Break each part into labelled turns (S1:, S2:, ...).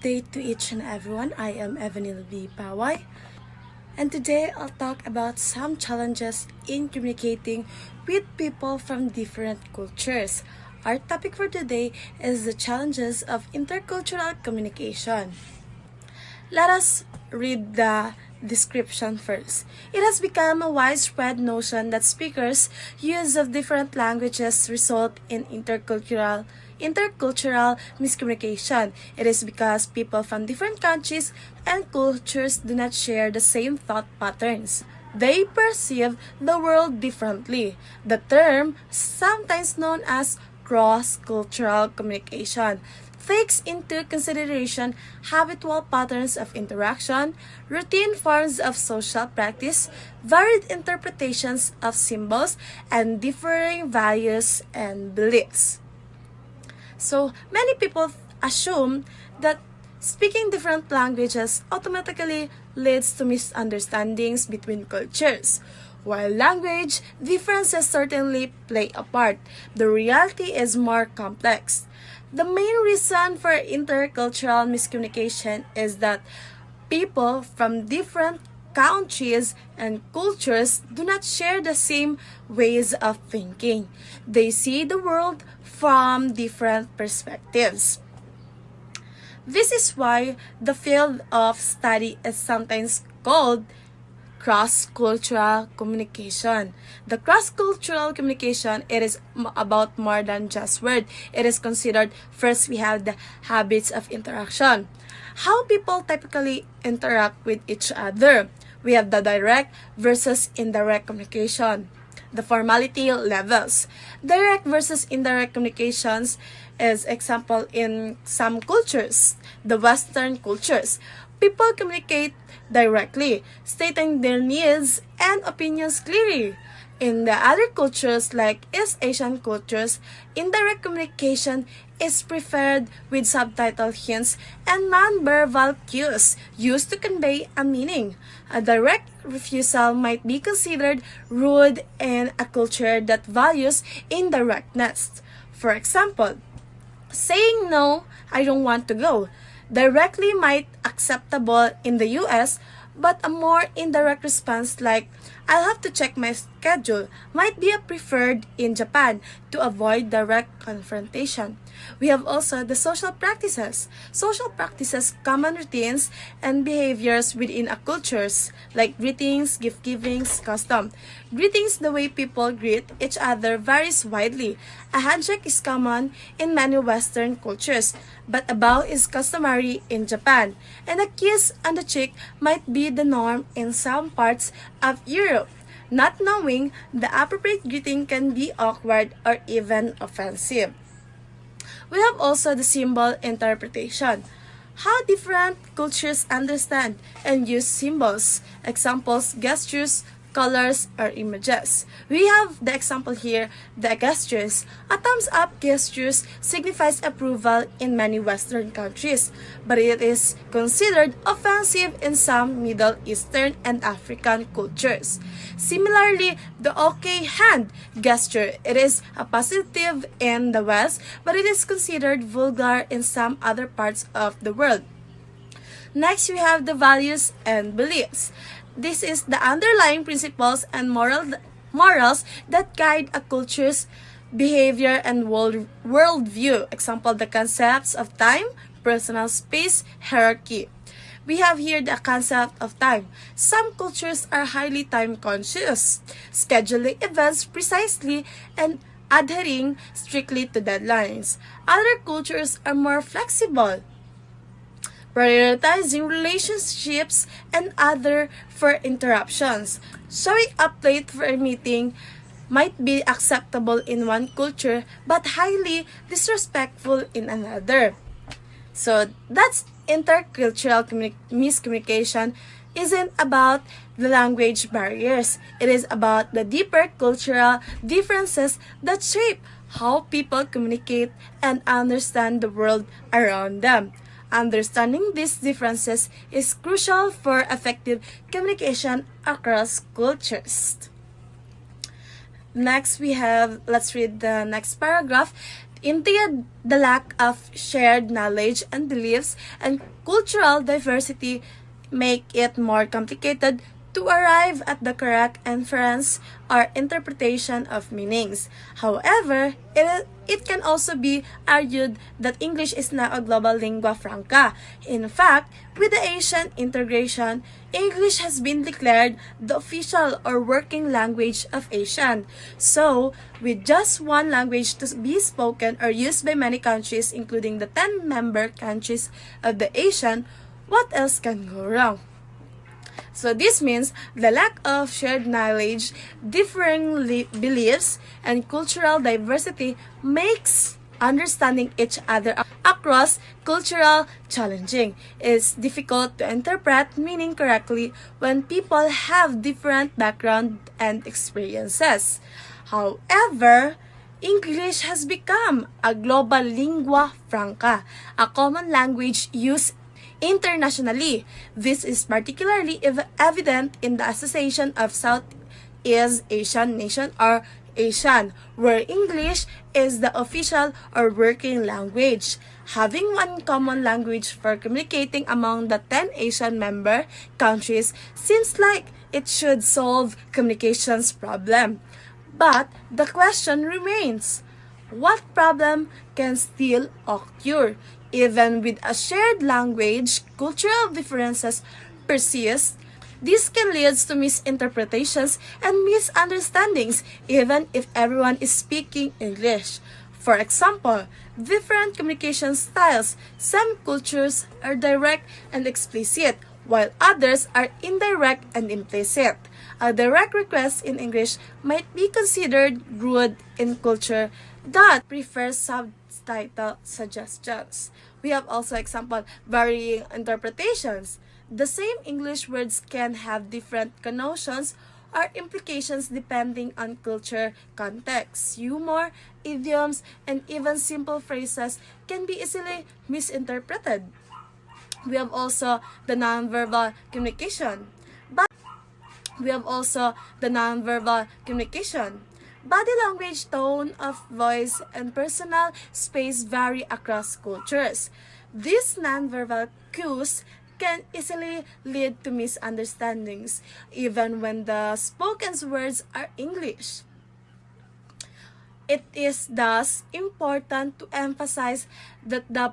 S1: day to each and everyone. I am Evanil B. Pawai, and today I'll talk about some challenges in communicating with people from different cultures. Our topic for today is the challenges of intercultural communication. Let us read the description first. It has become a widespread notion that speakers' use of different languages result in intercultural miscommunication. It is because people from different countries and cultures do not share the same thought patterns. They perceive the world differently. The term, sometimes known as cross-cultural communication, takes into consideration habitual patterns of interaction, routine forms of social practice, varied interpretations of symbols, and differing values and beliefs. So, many people assume that speaking different languages automatically leads to misunderstandings between cultures. While language differences certainly play a part, the reality is more complex. The main reason for intercultural miscommunication is that people from different countries and cultures do not share the same ways of thinking. They see the world from different perspectives. This is why the field of study is sometimes called cross-cultural communication. The cross-cultural communication, it is about more than just word. It is considered, first we have the habits of interaction. How people typically interact with each other. We have the direct versus indirect communication. The formality levels. Direct versus indirect communications is example in some cultures, the Western cultures. People communicate directly, stating their needs and opinions clearly. In the other cultures like East Asian cultures, indirect communication is preferred with subtitle hints and non-verbal cues used to convey a meaning. A direct refusal might be considered rude in a culture that values indirectness. For example, saying no, I don't want to go, directly might acceptable in the US, but a more indirect response like I'll have to check my schedule might be preferred in Japan to avoid direct confrontation. We have also the social practices. Social practices, common routines, and behaviors within a cultures like greetings, gift givings, custom. Greetings, the way people greet each other, varies widely. A handshake is common in many Western cultures, but a bow is customary in Japan, and a kiss on the cheek might be the norm in some parts of Europe. Not knowing the appropriate greeting can be awkward or even offensive. We have also the symbol interpretation. How different cultures understand and use symbols, examples, gestures, colors, or images. We have the example here, the gestures. A thumbs up gestures signifies approval in many Western countries, but it is considered offensive in some Middle Eastern and African cultures. Similarly, the okay hand gesture, it is a positive in the West, but it is considered vulgar in some other parts of the world. Next, we have the values and beliefs. This is the underlying principles and morals that guide a culture's behavior and worldview. Example, the concepts of time, personal space, hierarchy. We have here the concept of time. Some cultures are highly time conscious, scheduling events precisely and adhering strictly to deadlines. Other cultures are more flexible, prioritizing relationships and other for interruptions. Showing up late for a meeting might be acceptable in one culture but highly disrespectful in another. So that's intercultural miscommunication isn't about the language barriers. It is about the deeper cultural differences that shape how people communicate and understand the world around them. Understanding these differences is crucial for effective communication across cultures. Next, let's read the next paragraph. Indeed, the lack of shared knowledge and beliefs and cultural diversity make it more complicated to arrive at the correct inference or interpretation of meanings. However, it can also be argued that English is now a global lingua franca. In fact, with the Asian integration, English has been declared the official or working language of ASEAN. So, with just one language to be spoken or used by many countries, including the 10 member countries of the ASEAN, what else can go wrong? So this means the lack of shared knowledge, differing beliefs, and cultural diversity makes understanding each other across cultural challenging. It's difficult to interpret meaning correctly when people have different background and experiences. However, English has become a global lingua franca, a common language used internationally. This is particularly evident in the Association of Southeast Asian Nations or ASEAN, where English is the official or working language. Having one common language for communicating among the 10 ASEAN member countries seems like it should solve communications problem. But the question remains, what problem can still occur? Even with a shared language, cultural differences persist. This can lead to misinterpretations and misunderstandings even if everyone is speaking English. For example, different communication styles. Some cultures are direct and explicit, while others are indirect and implicit. A direct request in English might be considered rude in culture that prefers subtitle suggestions. We have also example varying interpretations. The same English words can have different connotations or implications depending on culture, context, humor, idioms, and even simple phrases can be easily misinterpreted. We have also the nonverbal communication. Body language, tone of voice, and personal space vary across cultures. These nonverbal cues can easily lead to misunderstandings, even when the spoken words are English. It is thus important to emphasize that the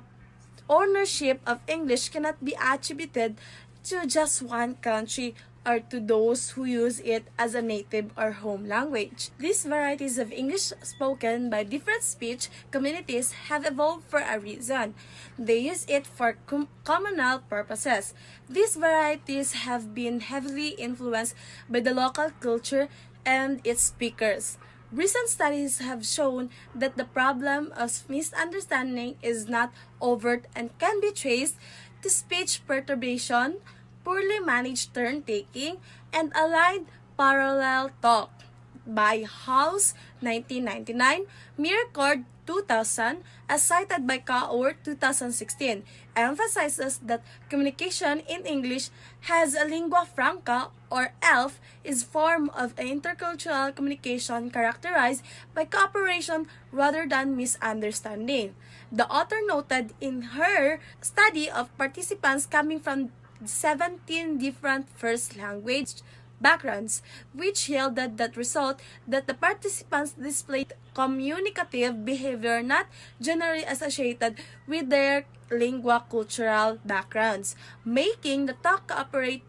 S1: ownership of English cannot be attributed to just one country or to those who use it as a native or home language. These varieties of English spoken by different speech communities have evolved for a reason. They use it for communal purposes. These varieties have been heavily influenced by the local culture and its speakers. Recent studies have shown that the problem of misunderstanding is not overt and can be traced to speech perturbation, poorly managed turn-taking, and aligned parallel talk. By House 1999, Miracord 2000, as cited by Kaur 2016, emphasizes that communication in English has a lingua franca or ELF is form of intercultural communication characterized by cooperation rather than misunderstanding. The author noted in her study of participants coming from 17 different first language backgrounds, which yielded that result that the participants displayed communicative behavior not generally associated with their lingua cultural backgrounds, making the talk cooperative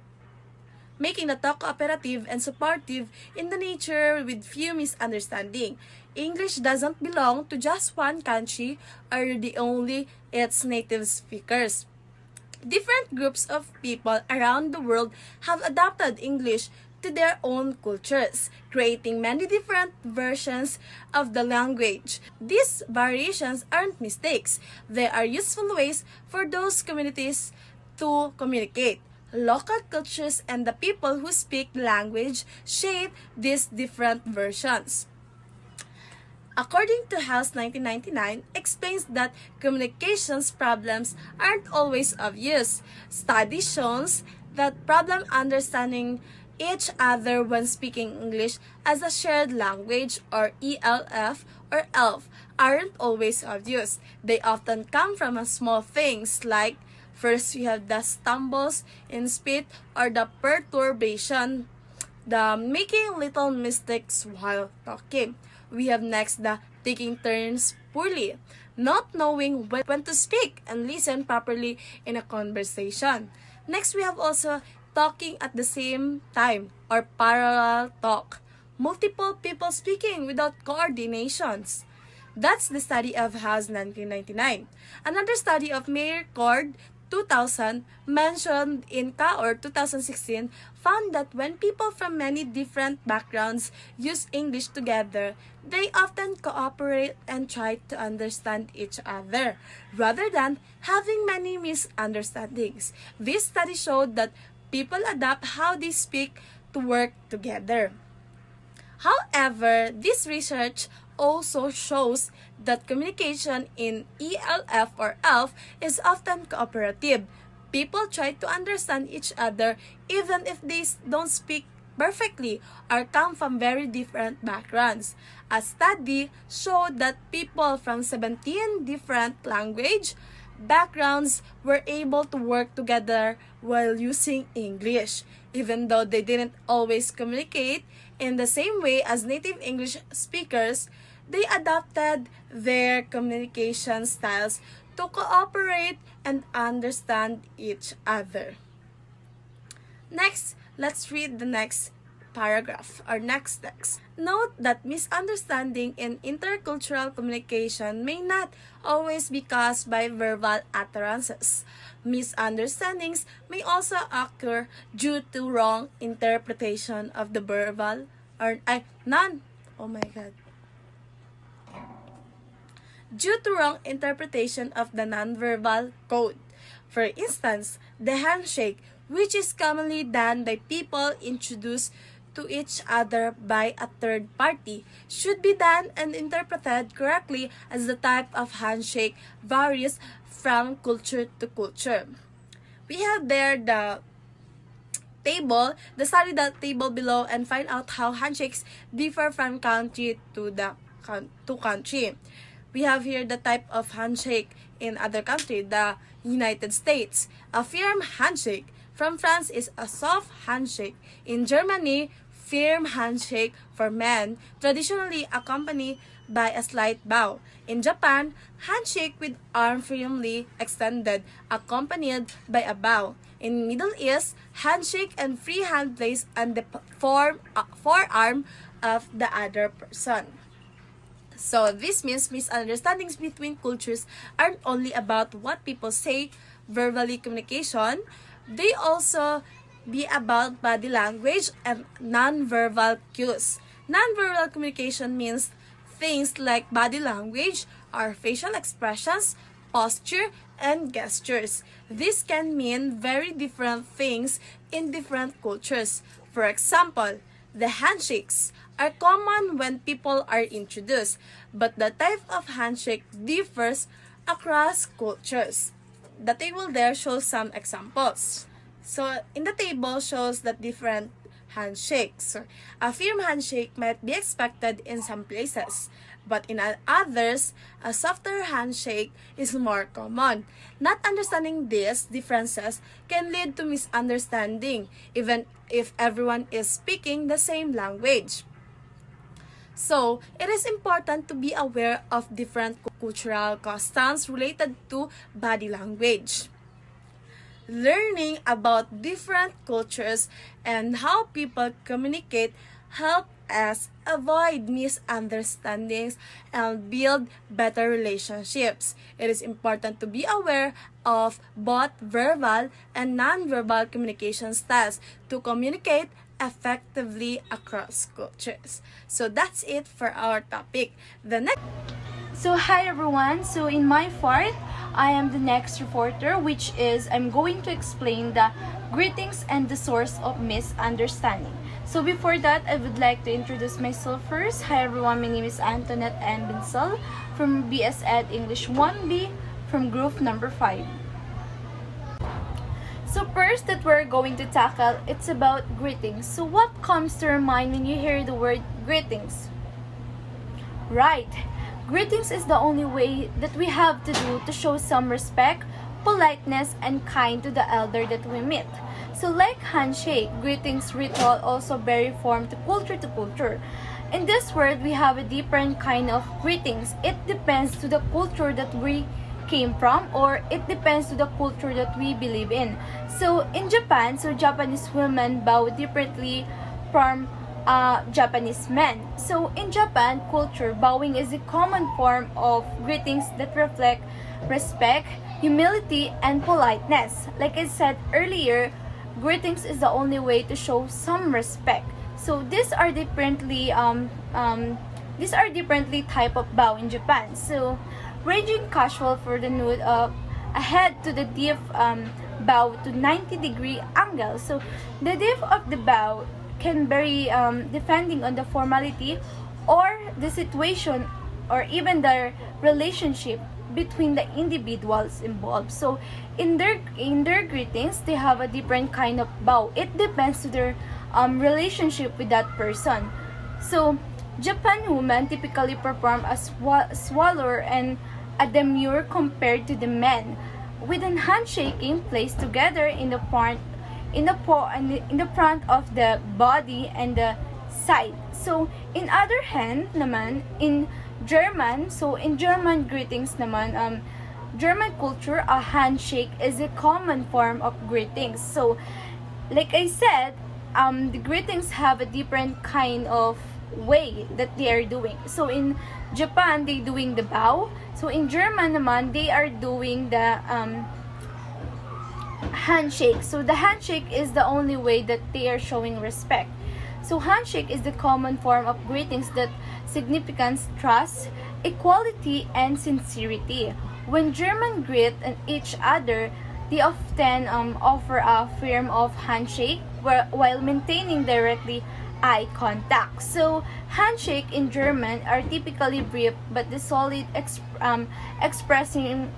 S1: and supportive in the nature with few misunderstanding. English doesn't belong to just one country or the only its native speakers. Different groups of people around the world have adapted English to their own cultures, creating many different versions of the language. These variations aren't mistakes. They are useful ways for those communities to communicate. Local cultures and the people who speak the language shape these different versions. According to House 1999, explains that communications problems aren't always obvious. Study shows that problem understanding each other when speaking English as a shared language or ELF or elf aren't always obvious. They often come from a small things like first we have the stumbles in speed or the perturbation, the making little mistakes while talking. We have next the taking turns poorly, not knowing when to speak and listen properly in a conversation. Next, we have also talking at the same time or parallel talk. Multiple people speaking without coordinations. That's the study of Haas 1999. Another study of Mayer Cord 2000 mentioned in Kaur 2016 found that when people from many different backgrounds use English together, they often cooperate and try to understand each other rather than having many misunderstandings. This study showed that people adapt how they speak to work together. However, this research also shows that communication in ELF or ELF is often cooperative. People try to understand each other even if they don't speak perfectly or come from very different backgrounds. A study showed that people from 17 different language backgrounds were able to work together while using English, even though they didn't always communicate in the same way as native English speakers. They adapted their communication styles to cooperate and understand each other. Next, let's read the next paragraph or next text. Note that misunderstanding in intercultural communication may not always be caused by verbal utterances. Misunderstandings may also occur due to wrong interpretation of the verbal or due to wrong interpretation of the nonverbal code. For instance, the handshake, which is commonly done by people introduced to each other by a third party, should be done and interpreted correctly as the type of handshake varies from culture to culture. We have there the study the table below and find out how handshakes differ from country to country. We have here the type of handshake in other country, the United States. A firm handshake from France is a soft handshake. In Germany, firm handshake for men traditionally accompanied by a slight bow. In Japan, handshake with arm firmly extended accompanied by a bow. In Middle East, handshake and free hand placed on the forearm of the other person. So this means misunderstandings between cultures aren't only about what people say, verbally communication, they also be about body language and non-verbal cues. Non-verbal communication means things like body language or facial expressions, posture, and gestures. This can mean very different things in different cultures. For example, the handshakes are common when people are introduced, but the type of handshake differs across cultures. The table there shows some examples. So, in the table shows that different handshakes. A firm handshake might be expected in some places, but in others, a softer handshake is more common. Not understanding these differences can lead to misunderstanding, even if everyone is speaking the same language. So, it is important to be aware of different cultural customs related to body language. Learning about different cultures and how people communicate help us avoid misunderstandings and build better relationships. It is important to be aware of both verbal and nonverbal communication styles to communicate effectively across cultures. So that's it for our topic.
S2: So hi everyone, so in my part, I am the next reporter, which is I'm going to explain the greetings and the source of misunderstanding. So before that, I would like to introduce myself first. Hi everyone, my name is Antoinette Ann Binsel from BS Ed English 1B from group number 5. So first that we're going to tackle, it's about greetings. So what comes to your mind when you hear the word greetings? Right, greetings is the only way that we have to do to show some respect, politeness, and kind to the elder that we meet. So like handshake, greetings ritual also vary from culture to culture. In this world, we have a different kind of greetings. It depends to the culture that we came from, or it depends to the culture that we believe in. So in Japan, Japanese women bow differently from Japanese men. So in Japan culture, bowing is a common form of greetings that reflect respect, humility, and politeness. Like I said earlier, greetings is the only way to show some respect. So these are differently type of bow in Japan. So ranging casual for the nude a head to the deep bow to 90-degree angle. So the depth of the bow can vary depending on the formality or the situation or even the relationship between the individuals involved. So in their greetings, they have a different kind of bow. It depends to their relationship with that person. So Japan women typically perform a swallower and a demure compared to the men, with an handshaking placed together in the front of the body and the side. So in other hand naman, in German greetings naman, German culture, a handshake is a common form of greetings. So like I said, the greetings have a different kind of way that they are doing. So in Japan, they doing the bow. So in German naman, they are doing the handshake. So the handshake is the only way that they are showing respect. So handshake is the common form of greetings that signifies trust, equality, and sincerity. When Germans greet each other, they often offer a form of handshake while maintaining directly eye contact. So handshake in German are typically brief but the solid expressing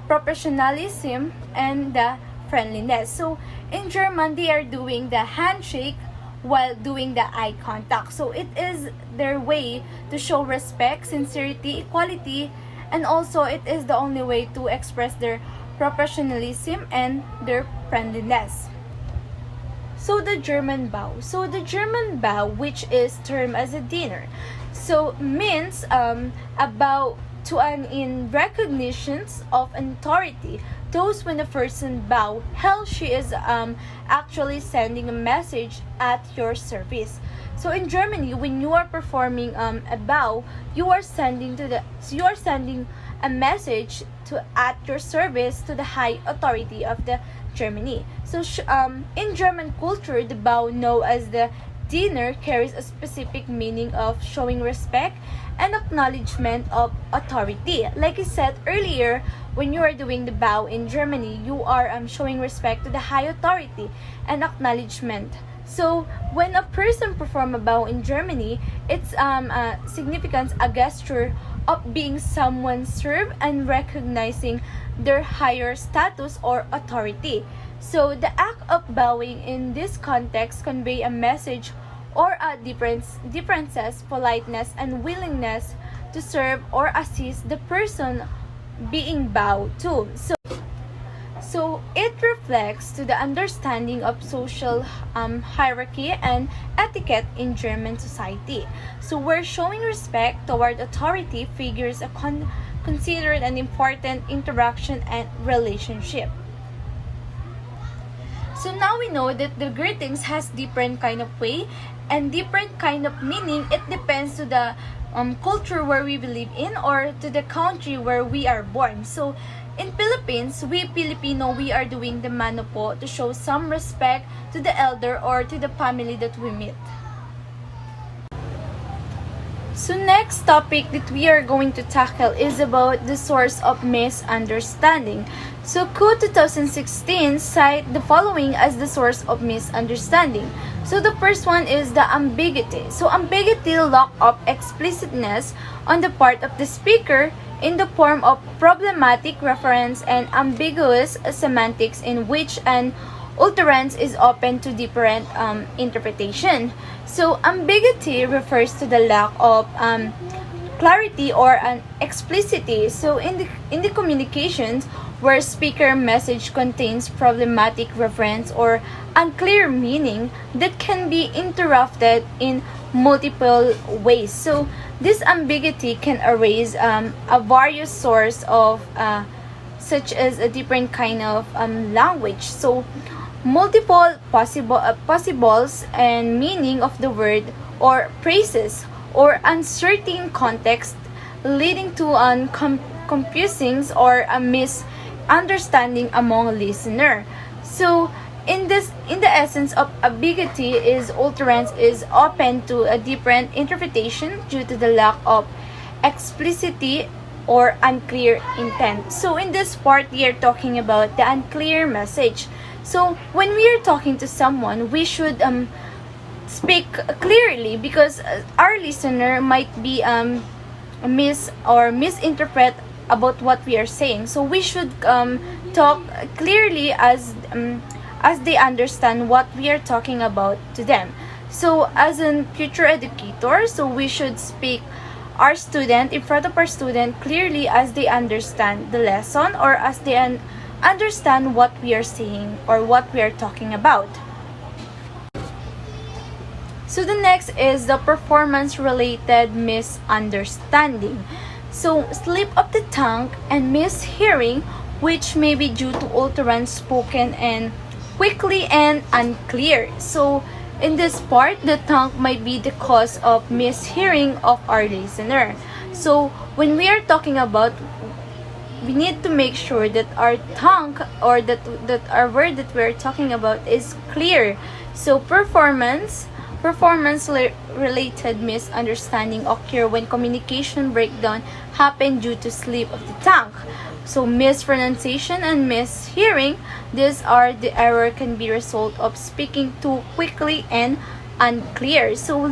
S2: professionalism and the friendliness. So in German, they are doing the handshake while doing the eye contact. So it is their way to show respect, sincerity, equality, and also it is the only way to express their professionalism and their friendliness. So the German bow. So the German bow, which is termed as a dinner, so means a bow to an in recognitions of authority. Those when a person bow, hell she is actually sending a message at your service. So in Germany, when you are performing a bow, you are sending a message to at your service to the high authority of the Germany. So in German culture, the bow known as the dinner carries a specific meaning of showing respect and acknowledgement of authority. Like I said earlier, when you are doing the bow in Germany, you are showing respect to the high authority and acknowledgement. So when a person perform a bow in Germany, it's significance a gesture of being someone served and recognizing their higher status or authority. So the act of bowing in this context convey a message or a differences, politeness, and willingness to serve or assist the person being bowed to. So it reflects to the understanding of social hierarchy and etiquette in German society. So where showing respect toward authority figures are considered an important interaction and relationship. So now we know that the greetings has different kind of way and different kind of meaning. It depends to the culture where we believe in or to the country where we are born. So in Philippines, we Filipino, we are doing the mano po to show some respect to the elder or to the family that we meet. So next topic that we are going to tackle is about the source of misunderstanding. So Ku 2016 cite the following as the source of misunderstanding. So the first one is the ambiguity. So ambiguity lack of explicitness on the part of the speaker in the form of problematic reference and ambiguous semantics in which an utterance is open to different interpretation. So ambiguity refers to the lack of clarity or an explicitity. So in the communications where speaker message contains problematic reference or unclear meaning that can be interrupted in multiple ways. So this ambiguity can arise a various source of such as a different kind of language. So multiple possibles and meaning of the word or phrases or uncertain context leading to confusing or a misunderstanding among listener. So in the essence of ambiguity is utterance is open to a different interpretation due to the lack of explicitity or unclear intent. So in this part we are talking about the unclear message. So when we are talking to someone, we should speak clearly because our listener might be misinterpret about what we are saying. So we should talk clearly as they understand what we are talking about to them. So as a future educator, so we should speak our student in front of our student clearly as they understand the lesson or as they understand what we are saying or what we are talking about. So the next is the performance-related misunderstanding. So slip of the tongue and mishearing, which may be due to utterance spoken and quickly and unclear. So in this part, the tongue might be the cause of mishearing of our listener. So when we are talking about, we need to make sure that our tongue or that our word that we're talking about is clear. So performance related misunderstanding occur when communication breakdown happen due to slip of the tongue. So mispronunciation and mishearing, these are the error can be result of speaking too quickly and unclear. So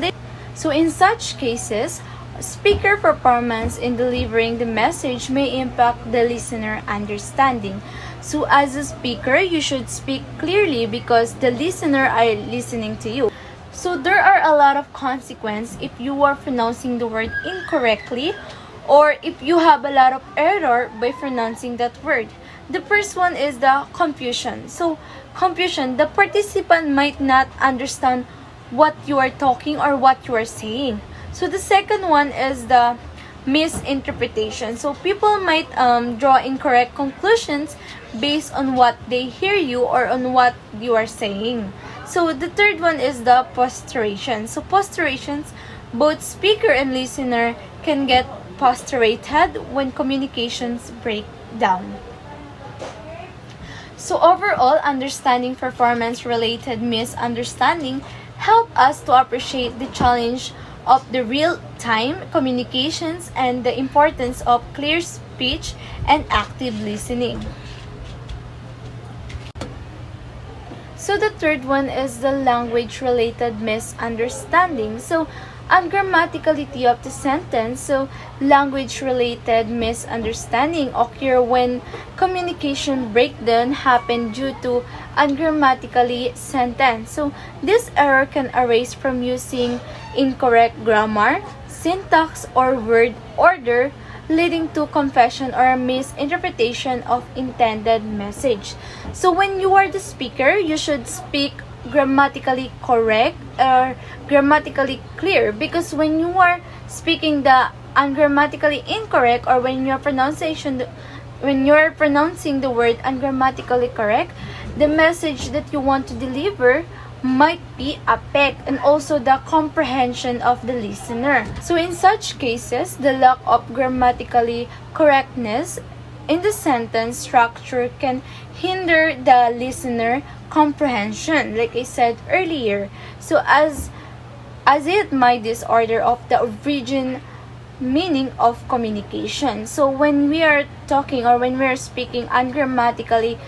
S2: in such cases, speaker performance in delivering the message may impact the listener understanding. So as a speaker, you should speak clearly because the listener are listening to you. So there are a lot of consequences if you are pronouncing the word incorrectly or if you have a lot of error by pronouncing that word. The first one is the confusion. So confusion, the participant might not understand what you are talking or what you are saying. So the second one is the misinterpretation. So people might draw incorrect conclusions based on what they hear you or on what you are saying. So the third one is the posturation. So posturations, both speaker and listener can get posturated when communications break down. So overall, understanding performance-related misunderstanding help us to appreciate the challenge of the real-time communications and the importance of clear speech and active listening. So the third one is the language-related misunderstanding. So ungrammaticality of the sentence. So language-related misunderstanding occur when communication breakdown happen due to ungrammatically sentence. So this error can arise from using incorrect grammar, syntax, or word order, leading to confusion or misinterpretation of intended message. So when you are the speaker, you should speak grammatically correct or grammatically clear, because when you are speaking the ungrammatically incorrect or when you're pronouncing the word ungrammatically correct, the message that you want to deliver might be affect and also the comprehension of the listener. So in such cases, the lack of grammatically correctness in the sentence structure can hinder the listener comprehension, like I said earlier. So as it might disorder of the origin meaning of communication. So when we are talking or when we are speaking ungrammatically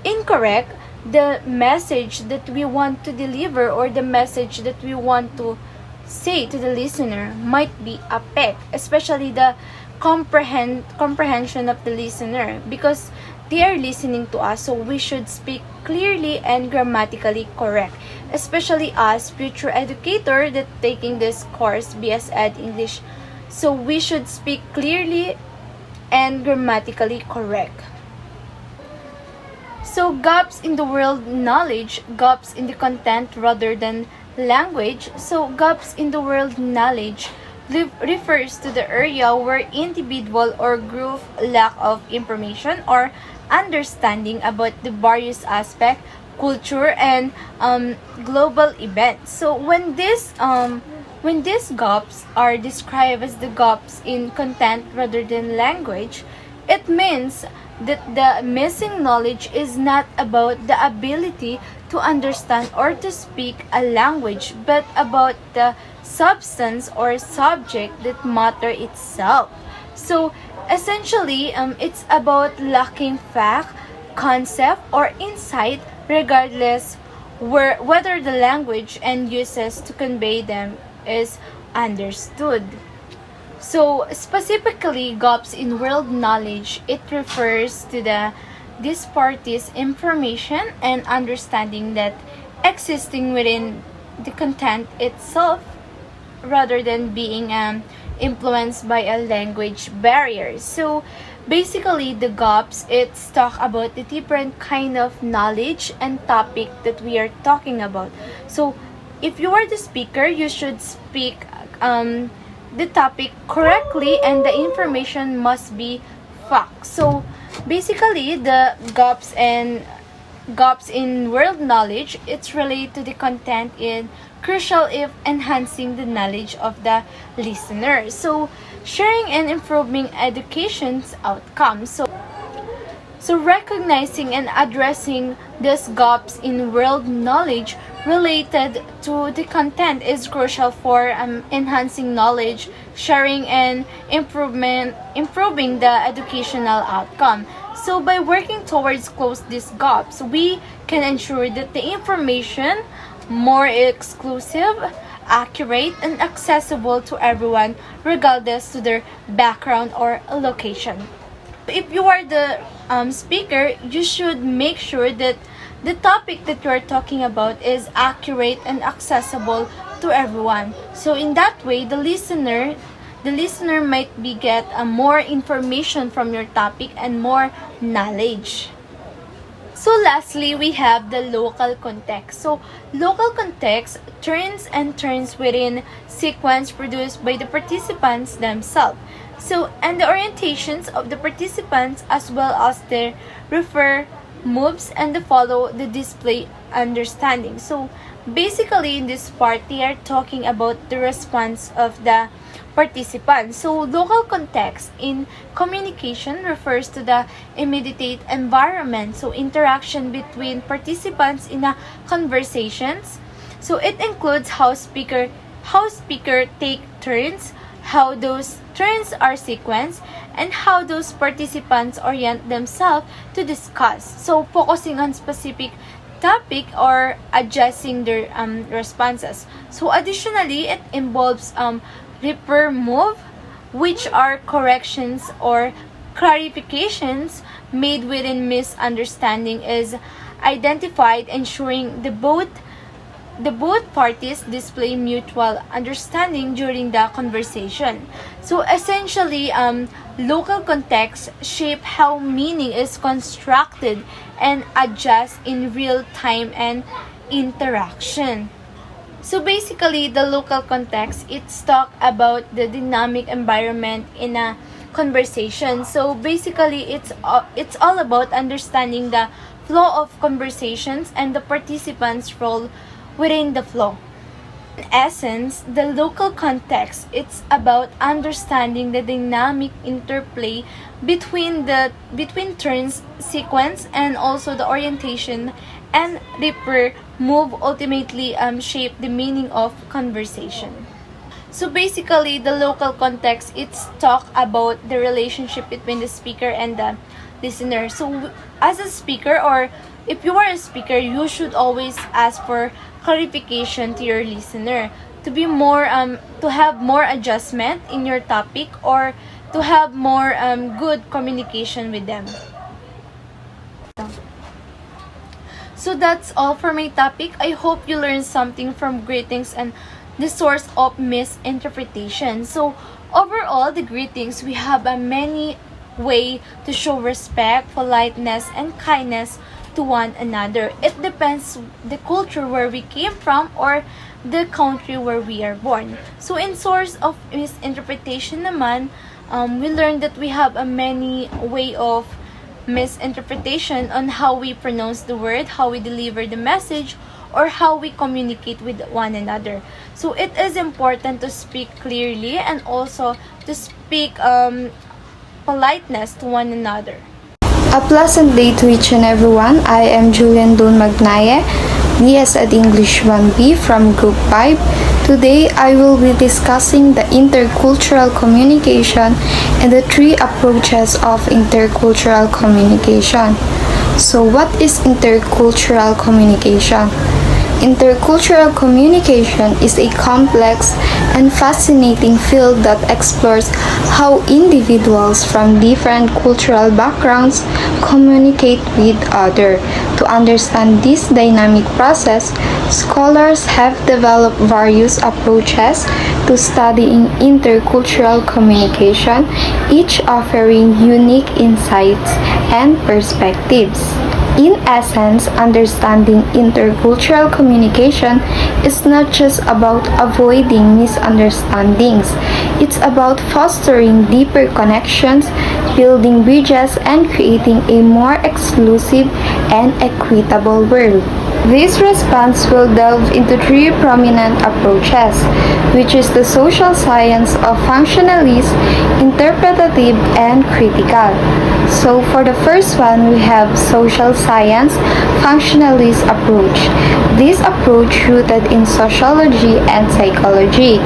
S2: incorrect, the message that we want to deliver or the message that we want to say to the listener might be affect, especially the comprehension of the listener, because they are listening to us. So we should speak clearly and grammatically correct, especially as future educator that taking this course, BS Ed English So we should speak clearly and grammatically correct. So gaps in the world knowledge, gaps in the content rather than language. So gaps in the world knowledge refers to the area where individual or group lack of information or understanding about the various aspect, culture, and global events. So when these gaps are described as the gaps in content rather than language, it means that the missing knowledge is not about the ability to understand or to speak a language, but about the substance or subject that matter itself. So essentially, it's about lacking fact, concept, or insight, regardless whether the language and uses to convey them is understood. So specifically, gaps in world knowledge, it refers to the disparities information and understanding that existing within the content itself rather than being influenced by a language barrier. So basically the gaps, it's talk about the different kind of knowledge and topic that we are talking about. So if you are the speaker, you should speak the topic correctly and the information must be fact. So basically the gaps in world knowledge, it's related to the content in crucial if enhancing the knowledge of the listener. So sharing and improving education's outcomes. So recognizing and addressing these gaps in world knowledge related to the content is crucial for enhancing knowledge, sharing, and improving the educational outcome. So by working towards close these gaps, we can ensure that the information more exclusive, accurate, and accessible to everyone regardless to their background or location. If you are the speaker, you should make sure that the topic that you are talking about is accurate and accessible to everyone. So in that way, the listener might be get more information from your topic and more knowledge. So lastly, we have the local context. So local context turns and turns within sequence produced by the participants themselves. So and the orientations of the participants as well as their refer moves and the follow the display understanding. So basically in this part they are talking about the response of the participants. So local context in communication refers to the immediate environment, so interaction between participants in a conversations. So it includes how speaker take turns, how those turns are sequenced, and how those participants orient themselves to discuss. So focusing on specific topic or adjusting their responses. So additionally, it involves repair move, which are corrections or clarifications made within misunderstanding is identified, ensuring the both parties display mutual understanding during the conversation. So essentially, local context shape how meaning is constructed and adjust in real time and interaction. So basically, the local context, it's talk about the dynamic environment in a conversation. So basically, it's all about understanding the flow of conversations and the participants' role within the flow. In essence, the local context, it's about understanding the dynamic interplay between turns, sequence, and also the orientation and repair move ultimately shape the meaning of conversation. So basically, the local context, it's talk about the relationship between the speaker and the listener. So as a speaker, or if you are a speaker, you should always ask for clarification to your listener to be more to have more adjustment in your topic or to have more good communication with them. So that's all for my topic. I hope you learned something from greetings and the source of misinterpretation. So Overall, the greetings, we have a many way to show respect, politeness, and kindness to one another. It depends the culture where we came from or the country where we are born. So in source of misinterpretation naman, we learned that we have a many way of misinterpretation on how we pronounce the word, how we deliver the message, or how we communicate with one another. So it is important to speak clearly and also to speak politeness to one another.
S3: A pleasant day to each and everyone. I am Julian Dun Magnaye, DS at English 1B from Group 5. Today, I will be discussing the intercultural communication and the three approaches of intercultural communication. So, what is intercultural communication? Intercultural communication is a complex and fascinating field that explores how individuals from different cultural backgrounds communicate with others. To understand this dynamic process, scholars have developed various approaches to studying intercultural communication, each offering unique insights and perspectives. In essence, understanding intercultural communication is not just about avoiding misunderstandings. It's about fostering deeper connections, building bridges, and creating a more exclusive and equitable world. This response will delve into three prominent approaches, which is the social science of functionalist, interpretative, and critical. So for the first one, we have social science functionalist approach. This approach, rooted in sociology and psychology,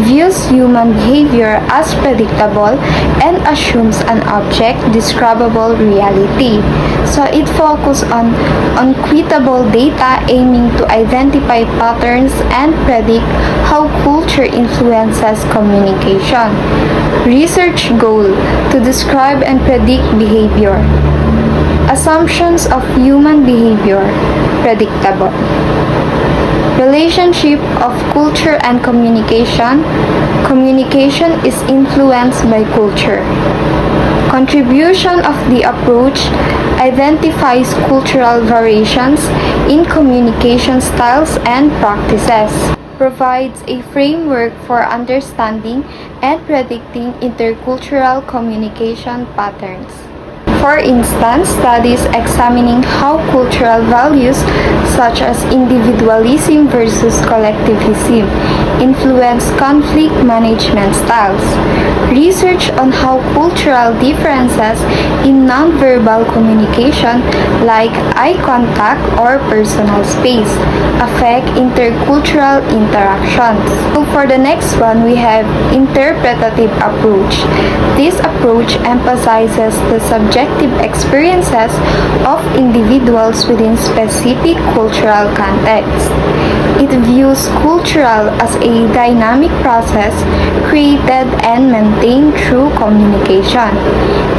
S3: views human behavior as predictable and assumes an object describable reality. So it focuses on unquitable data, aiming to identify patterns and predict how culture influences communication. Research goal: to describe and predict behavior. Assumptions of human behavior: predictable. Relationship of culture and communication. Communication is influenced by culture. Contribution of the approach: identifies cultural variations in communication styles and practices. Provides a framework for understanding and predicting intercultural communication patterns. For instance, studies examining how cultural values such as individualism versus collectivism influence conflict management styles. Research on how cultural differences in nonverbal communication like eye contact or personal space affect intercultural interactions. So for the next one, we have interpretative approach. This approach emphasizes the subjective experiences of individuals within specific cultural contexts. It views cultural as a dynamic process created and maintained through communication.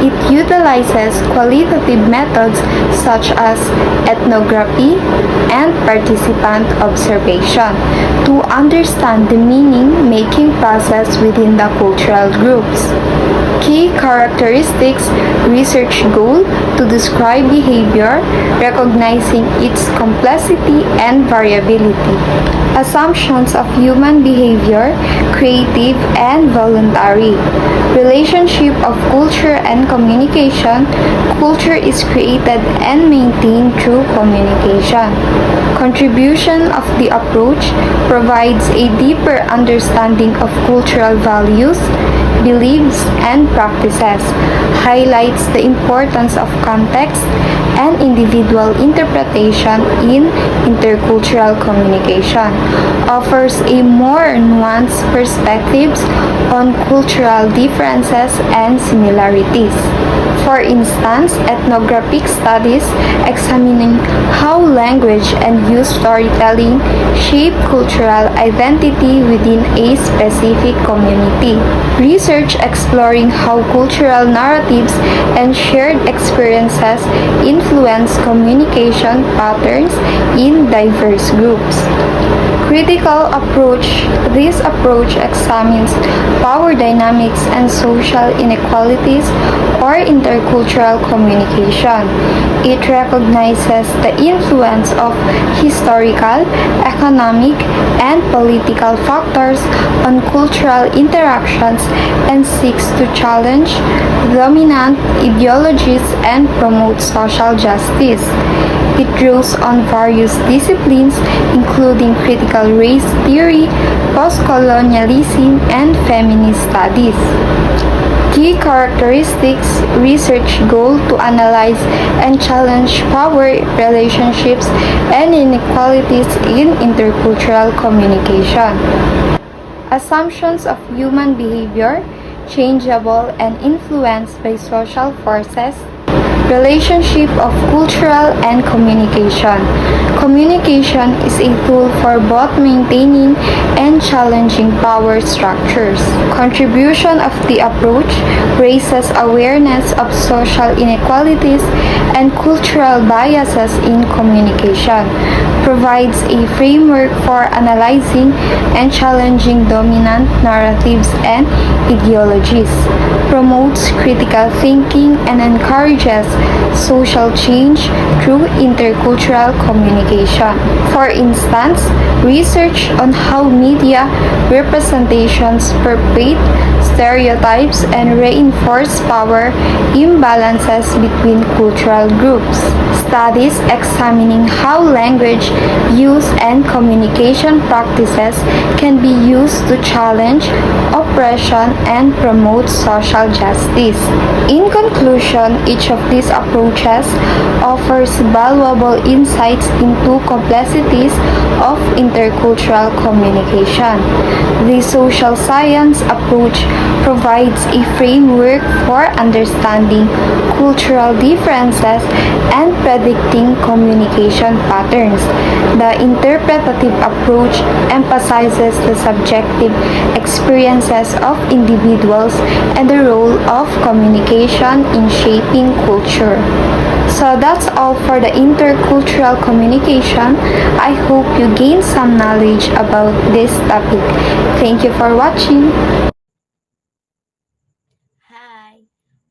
S3: It utilizes qualitative methods such as ethnography and participant observation to understand the meaning-making process within the cultural groups. Key characteristics: research goal: to describe behavior, recognizing its complexity and variability. Assumptions of human behavior: creative and voluntary. Relationship of culture and communication: culture is created and maintained through communication. Contribution of the approach: provides a deeper understanding of cultural values, beliefs, and practices, highlights the importance of context and individual interpretation in intercultural communication, offers a more nuanced perspectives on cultural differences and similarities. For instance, ethnographic studies examining how language and youth storytelling shape cultural identity within a specific community. Research exploring how cultural narratives and shared experiences influence communication patterns in diverse groups. Critical approach. This approach examines power dynamics and social inequalities or intercultural communication. It recognizes the influence of historical, economic, and political factors on cultural interactions and seeks to challenge dominant ideologies and promote social justice. It draws on various disciplines including critical race theory, postcolonialism, and feminist studies. Key characteristics research goal to analyze and challenge power relationships and inequalities in intercultural communication. Assumptions of human behavior, changeable and influenced by social forces. Relationship of cultural and communication. Communication is a tool for both maintaining and challenging power structures. Contribution of the approach raises awareness of social inequalities and cultural biases in communication, provides a framework for analyzing and challenging dominant narratives and ideologies, promotes critical thinking and encourages social change through intercultural communication. For instance, research on how media representations perpetuate stereotypes and reinforce power imbalances between cultural groups. Studies examining how language use and communication practices can be used to challenge oppression and promote social justice. In conclusion, each of these approaches offers valuable insights into complexities of intercultural communication. The social science approach provides a framework for understanding cultural differences and predicting communication patterns. The interpretative approach emphasizes the subjective experiences of individuals and the role of communication in shaping culture. So that's all for the intercultural communication. I hope you gain some knowledge about this topic. Thank you for watching.
S4: Hi,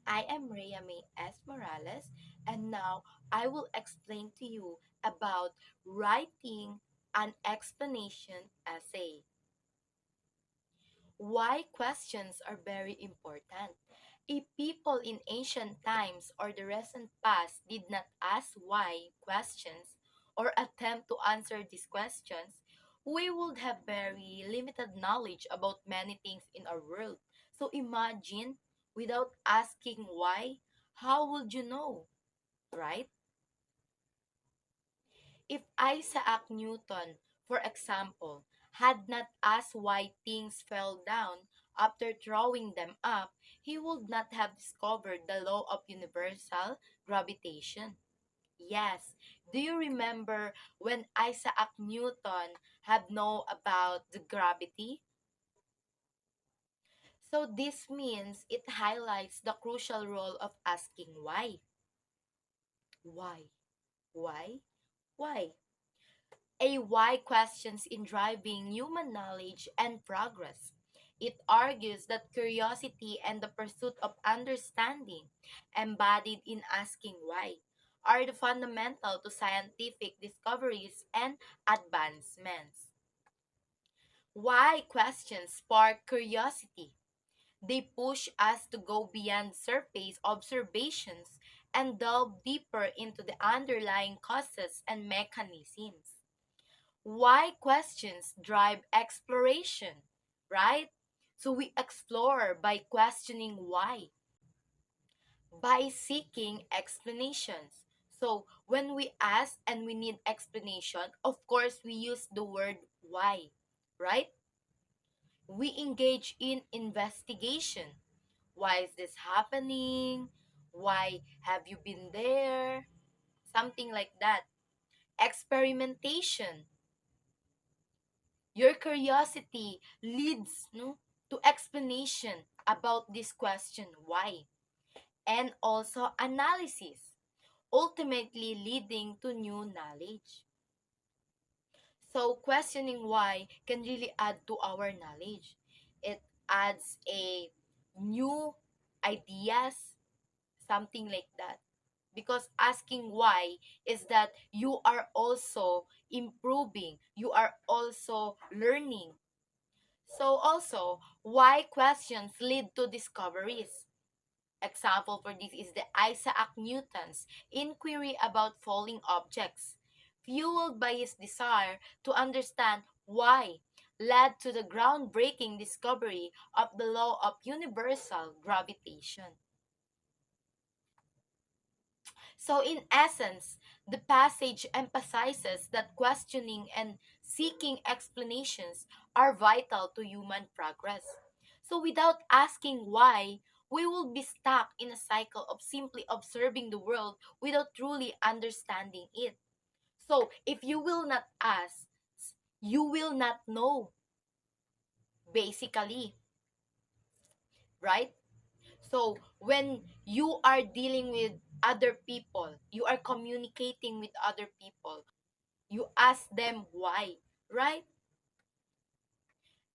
S4: I am Rhea May S. Morales, and now I will explain to you about writing an explanation essay. Why questions are very important. If people in ancient times or the recent past did not ask why questions or attempt to answer these questions, we would have very limited knowledge about many things in our world. So imagine, without asking why, how would you know, right? If Isaac Newton, for example, had not asked why things fell down after throwing them up, he would not have discovered the law of universal gravitation. Yes, do you remember when Isaac Newton had known about the gravity? So this means it highlights the crucial role of asking why. Why? Why? Why? A why questions in driving human knowledge and progress. It argues that curiosity and the pursuit of understanding, embodied in asking why, are the fundamental to scientific discoveries and advancements. Why questions spark curiosity. They push us to go beyond surface observations and delve deeper into the underlying causes and mechanisms. Why questions drive exploration, right? So we explore by questioning why, by seeking explanations. So when we ask and we need explanation, of course we use the word why, right? We engage in investigation. Why is this happening? Why have you been there? Something like that. Experimentation. Your curiosity leads, no, to explanation about this question why, and also analysis, ultimately leading to new knowledge. So questioning why can really add to our knowledge. It adds a new ideas, something like that. Because asking why is that you are also improving, you are also learning. So also, why questions lead to discoveries. Example for this is the Isaac Newton's inquiry about falling objects, fueled by his desire to understand why, led to the groundbreaking discovery of the law of universal gravitation. So, in essence, the passage emphasizes that questioning and seeking explanations are vital to human progress. So, without asking why, we will be stuck in a cycle of simply observing the world without truly understanding it. So, if you will not ask, you will not know, basically, right? So, when you are dealing with other people, you are communicating with other people, you ask them why, right?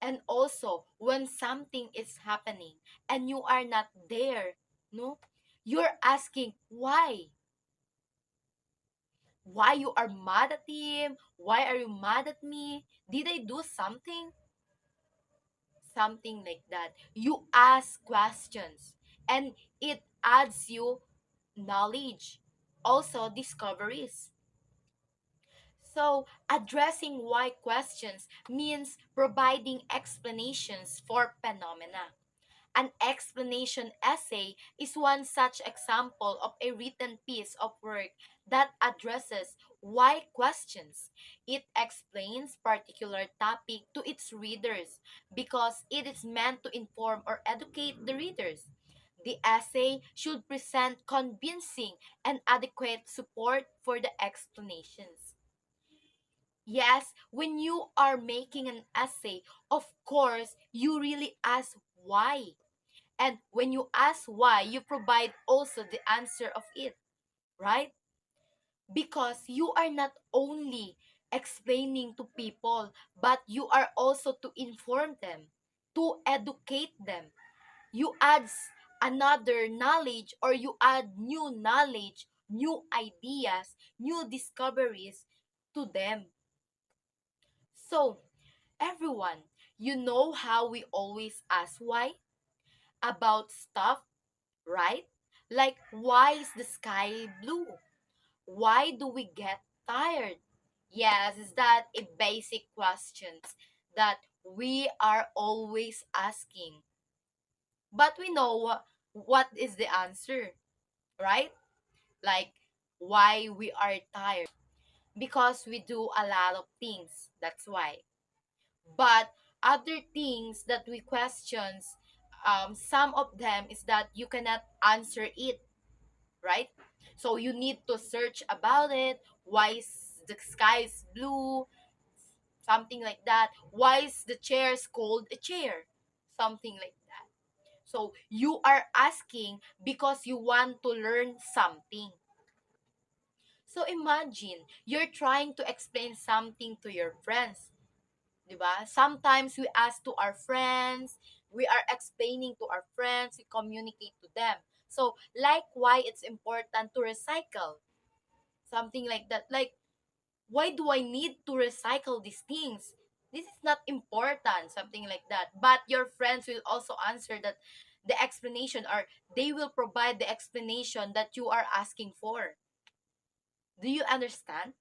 S4: And also, when something is happening and you are not there, no, you're asking why you are mad at him, why are you mad at me, did I do something, something like that. You ask questions and it adds you knowledge, also discoveries. So, addressing why questions means providing explanations for phenomena. An explanation essay is one such example of a written piece of work that addresses why questions. It explains particular topic to its readers because it is meant to inform or educate the readers. The essay should present convincing and adequate support for the explanations. Yes, when you are making an essay, of course, you really ask why. And when you ask why, you provide also the answer of it, right? Because you are not only explaining to people, but you are also to inform them, to educate them. You add another knowledge or you add new knowledge, new ideas, new discoveries to them. So, everyone, you know how we always ask why about stuff, right? Like, why is the sky blue? Why do we get tired? Yes, is that a basic questions that we are always asking? But we know what is the answer, right? Like, why we are tired? Because we do a lot of things. That's why. But other things that we questions, some of them is that you cannot answer it, right? So you need to search about it. Why is the sky is blue? Something like that. Why is the chair called a chair? Something like that. So you are asking because you want to learn something. So imagine you're trying to explain something to your friends. 'Di ba? Sometimes we ask to our friends, we are explaining to our friends, we communicate to them. So, like why it's important to recycle. Something like that. Like, why do I need to recycle these things? This is not important, something like that. But your friends will also answer that the explanation or they will provide the explanation that you are asking for. Do you understand?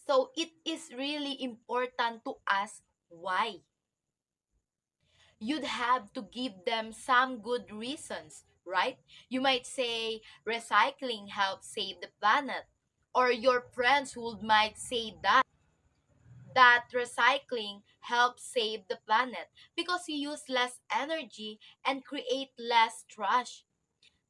S4: So it is really important to ask why. You'd have to give them some good reasons, right? You might say recycling helps save the planet. Or your friends would might say that recycling helps save the planet because you use less energy and create less trash.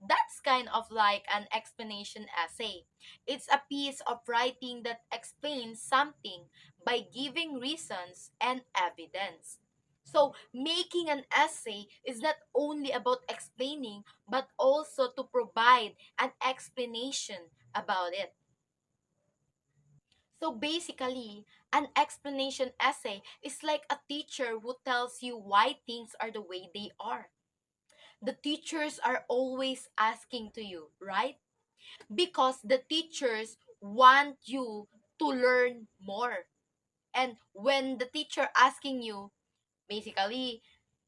S4: That's kind of like an explanation essay. It's a piece of writing that explains something by giving reasons and evidence. So, making an essay is not only about explaining, but also to provide an explanation about it. So basically, an explanation essay is like a teacher who tells you why things are the way they are. The teachers are always asking to you, right? Because the teachers want you to learn more. And when the teacher asking you, basically,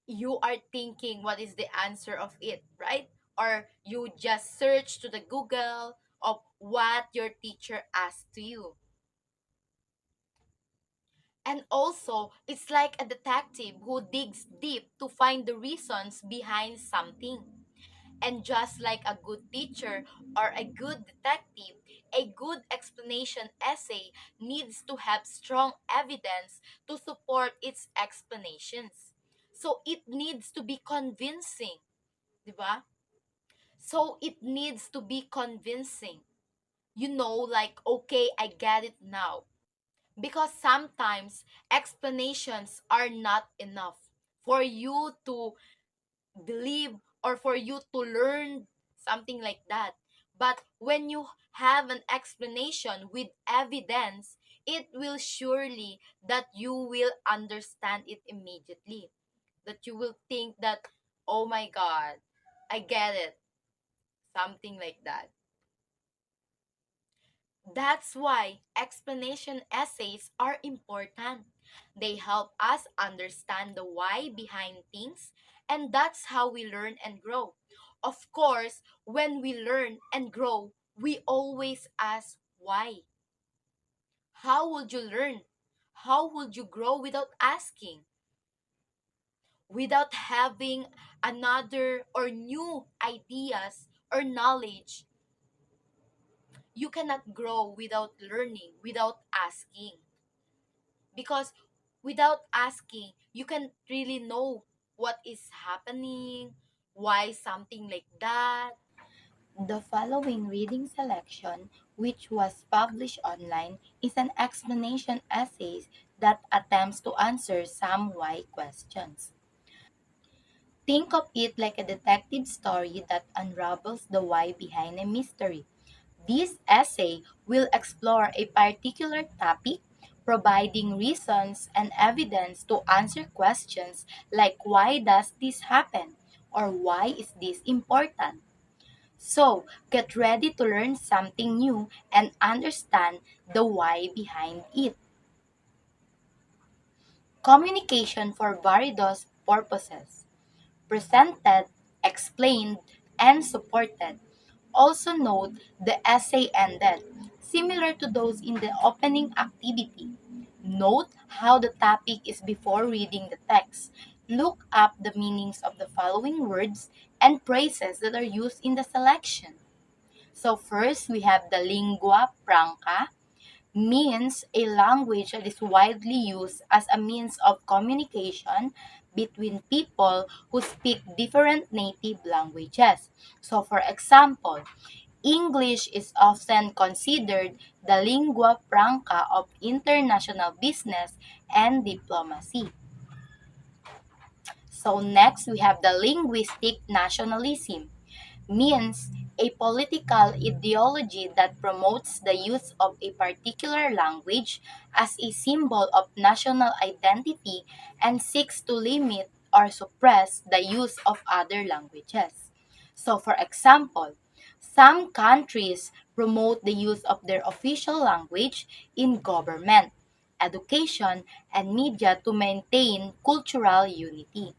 S4: you are thinking what is the answer of it, right? Or you just search to the Google of what your teacher asked to you. And also, it's like a detective who digs deep to find the reasons behind something. And just like a good teacher or a good detective, a good explanation essay needs to have strong evidence to support its explanations. So it needs to be convincing, di ba? So it needs to be convincing. Like, okay, I get it now. Because sometimes explanations are not enough for you to believe or for you to learn something like that. But when you have an explanation with evidence, it will surely that you will understand it immediately. That you will think that, oh my God, I get it. Something like that. That's why explanation essays are important. They help us understand the why behind things, and that's how we learn and grow. Of course, when we learn and grow, we always ask why. How would you learn? How would you grow without asking? Without having another or new ideas or knowledge, you cannot grow without learning, without asking. Because without asking, you can really know what is happening, why something like that. The following reading selection, which was published online, is an explanation essay that attempts to answer some why questions. Think of it like a detective story that unravels the why behind a mystery. This essay will explore a particular topic, providing reasons and evidence to answer questions like why does this happen or why is this important. So, get ready to learn something new and understand the why behind it. Communication for various purposes. Presented, explained, and supported. Also note the essay ended, similar to those in the opening activity. Note how the topic is before reading the text. Look up the meanings of the following words and phrases that are used in the selection. So first, we have the lingua franca, means a language that is widely used as a means of communication between people who speak different native languages. So, for example, English is often considered the lingua franca of international business and diplomacy. So, next we have the linguistic nationalism, means a political ideology that promotes the use of a particular language as a symbol of national identity and seeks to limit or suppress the use of other languages. So, for example, some countries promote the use of their official language in government, education, and media to maintain cultural unity.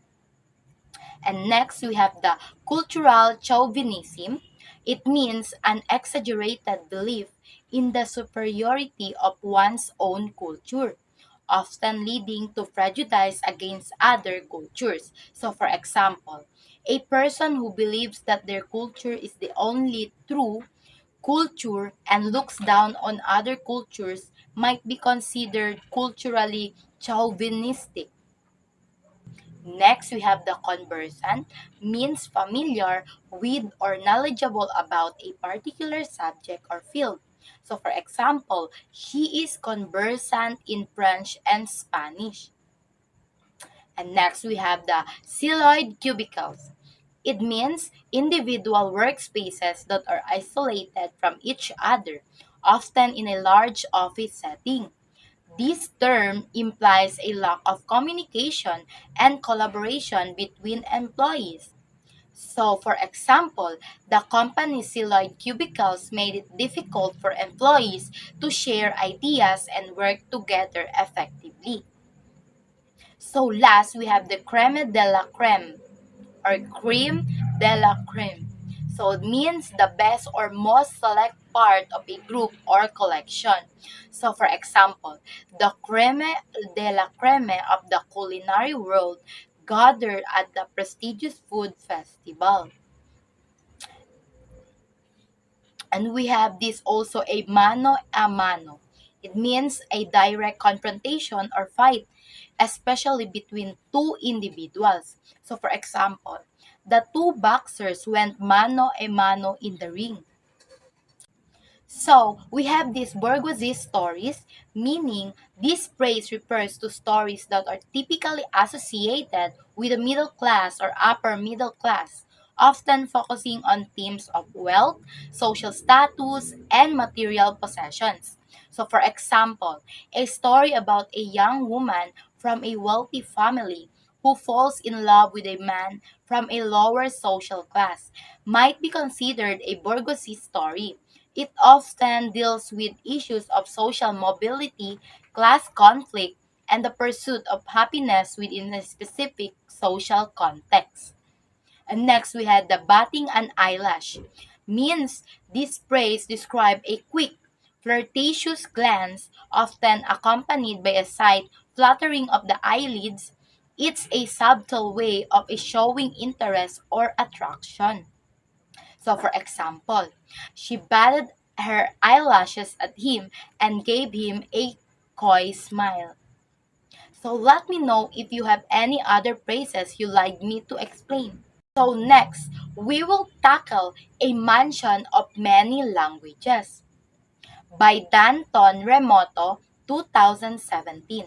S4: And next, we have the cultural chauvinism. It means an exaggerated belief in the superiority of one's own culture, often leading to prejudice against other cultures. So, for example, a person who believes that their culture is the only true culture and looks down on other cultures might be considered culturally chauvinistic. Next, we have the conversant, means familiar with or knowledgeable about a particular subject or field. So, for example, he is conversant in French and Spanish. And next, we have the siloid cubicles. It means individual workspaces that are isolated from each other, often in a large office setting. This term implies a lack of communication and collaboration between employees. So, for example, the company's siloed cubicles made it difficult for employees to share ideas and work together effectively. So, last, we have the creme de la creme or creme de la creme. So, it means the best or most select part of a group or collection. So, for example, the creme de la creme of the culinary world gathered at the prestigious food festival. And we have this also a mano a mano. It means a direct confrontation or fight, especially between two individuals. So, for example, the two boxers went mano a mano in the ring. So, we have these bourgeoisie stories, meaning this phrase refers to stories that are typically associated with the middle class or upper middle class, often focusing on themes of wealth, social status, and material possessions. So, for example, a story about a young woman from a wealthy family who falls in love with a man from a lower social class might be considered a bourgeoisie story. It often deals with issues of social mobility, class conflict, and the pursuit of happiness within a specific social context. And next, we had the batting an eyelash. Means this phrase describe a quick, flirtatious glance, often accompanied by a slight fluttering of the eyelids. It's a subtle way of showing interest or attraction. So, for example, she batted her eyelashes at him and gave him a coy smile. So, let me know if you have any other phrases you'd like me to explain. So, next, we will tackle A Mansion of Many Languages by Danton Remoto, 2017.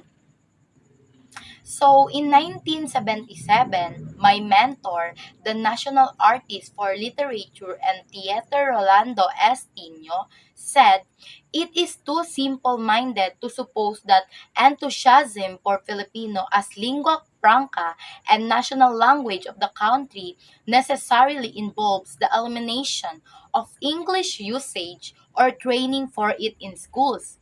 S4: So, in 1977, my mentor, the national artist for literature and theater Rolando Estino, said, "It is too simple-minded to suppose that enthusiasm for Filipino as lingua franca and national language of the country necessarily involves the elimination of English usage or training for it in schools.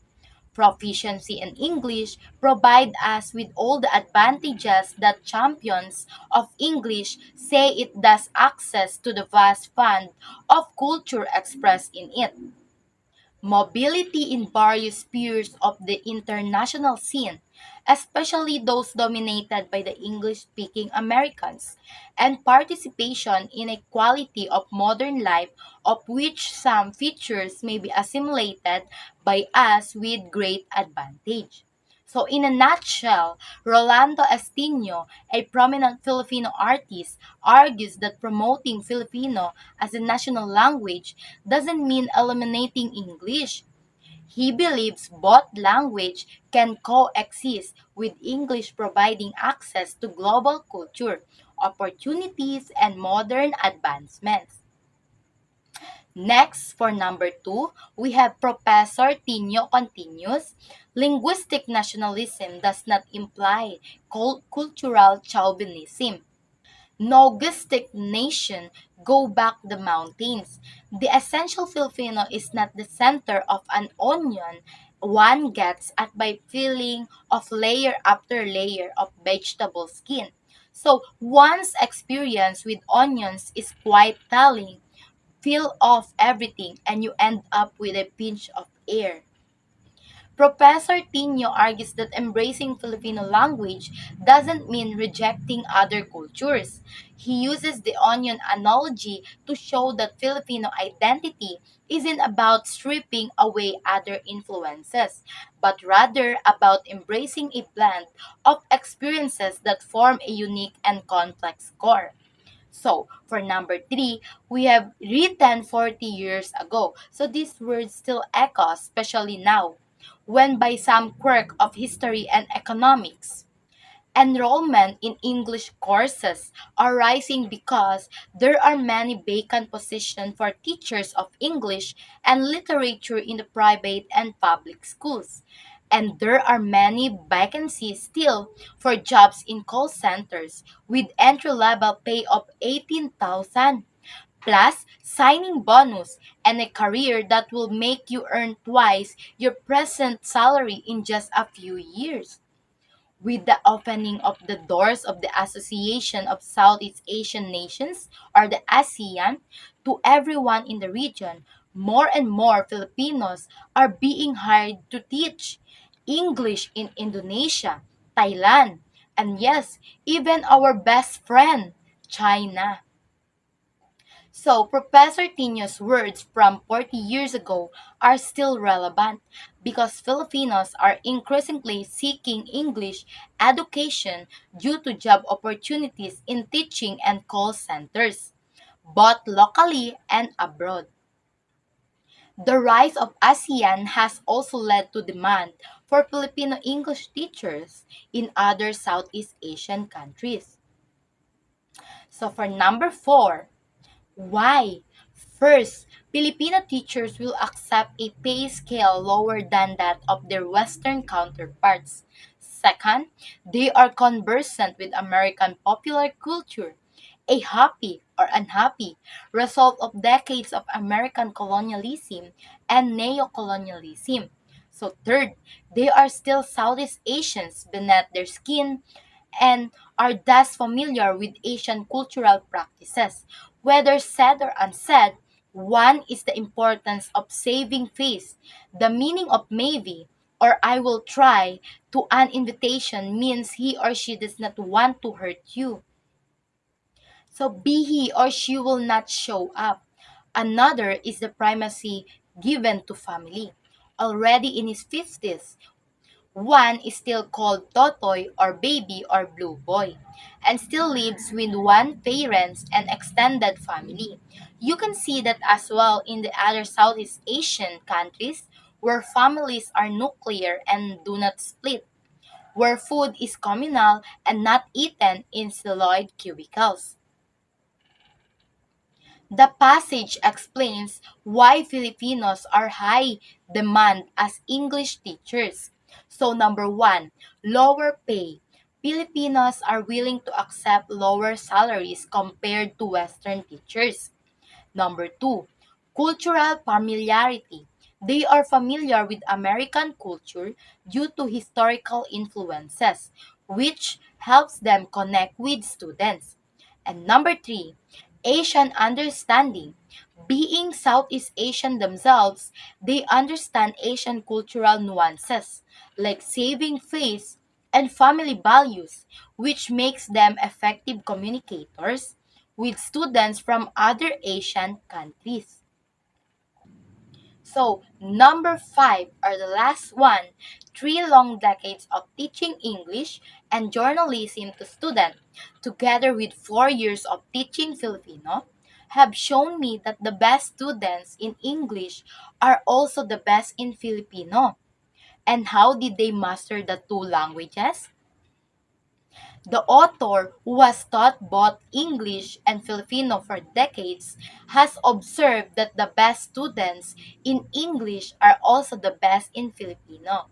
S4: Proficiency in English provide us with all the advantages that champions of English say it does access to the vast fund of culture expressed in it. Mobility in various spheres of the international scene, especially those dominated by the English-speaking Americans, and participation in a quality of modern life of which some features may be assimilated by us with great advantage." So, in a nutshell, Rolando Estino, a prominent Filipino artist, argues that promoting Filipino as a national language doesn't mean eliminating English. He believes both language can coexist with English providing access to global culture, opportunities, and modern advancements. Next, for number 2, we have Professor Tino continues. Linguistic nationalism does not imply cultural chauvinism. Nogistic nation go back the mountains. The essential Filipino is not the center of an onion one gets at by peeling off layer after layer of vegetable skin. So one's experience with onions is quite telling. Peel off everything and you end up with a pinch of air. Professor Tino argues that embracing Filipino language doesn't mean rejecting other cultures. He uses the onion analogy to show that Filipino identity isn't about stripping away other influences, but rather about embracing a blend of experiences that form a unique and complex core. So, for number 3, we have written 40 years ago. So, this word still echoes, especially now, when by some quirk of history and economics, Enrollment in English courses are rising because there are many vacant positions for teachers of English and literature in the private and public schools. And there are many vacancies still for jobs in call centers with entry-level pay of 18,000 plus signing bonus and a career that will make you earn twice your present salary in just a few years. With the opening of the doors of the Association of Southeast Asian Nations, or the ASEAN, to everyone in the region, more and more Filipinos are being hired to teach English in Indonesia, Thailand, and yes, even our best friend, China. So, Professor Tino's words from 40 years ago are still relevant because Filipinos are increasingly seeking English education due to job opportunities in teaching and call centers, both locally and abroad. The rise of ASEAN has also led to demand for Filipino English teachers in other Southeast Asian countries. So for number 4, why? First, Filipino teachers will accept a pay scale lower than that of their Western counterparts. Second, they are conversant with American popular culture, a happy or unhappy result of decades of American colonialism and neo-colonialism. So third, they are still Southeast Asians beneath their skin and are thus familiar with Asian cultural practices. Whether said or unsaid, one is the importance of saving face. The meaning of maybe or I will try to an invitation means he or she does not want to hurt you. So be he or she will not show up. Another is the primacy given to family. Already in his 50s, one is still called Totoy or Baby or Blue Boy and still lives with one parents and extended family. You can see that as well in the other Southeast Asian countries where families are nuclear and do not split, where food is communal and not eaten in siloed cubicles. The passage explains why Filipinos are high demand as English teachers. So number 1, lower pay. Filipinos are willing to accept lower salaries compared to Western teachers. Number 2, cultural familiarity. They are familiar with American culture due to historical influences, which helps them connect with students. And number 3, Asian understanding. Being Southeast Asian themselves, they understand Asian cultural nuances like saving face and family values, which makes them effective communicators with students from other Asian countries. So, number 5, or the last one, 3 long decades of teaching English and journalism to students, together with 4 years of teaching Filipino, have shown me that the best students in English are also the best in Filipino. And how did they master the two languages? The author, who has taught both English and Filipino for decades, has observed that the best students in English are also the best in Filipino.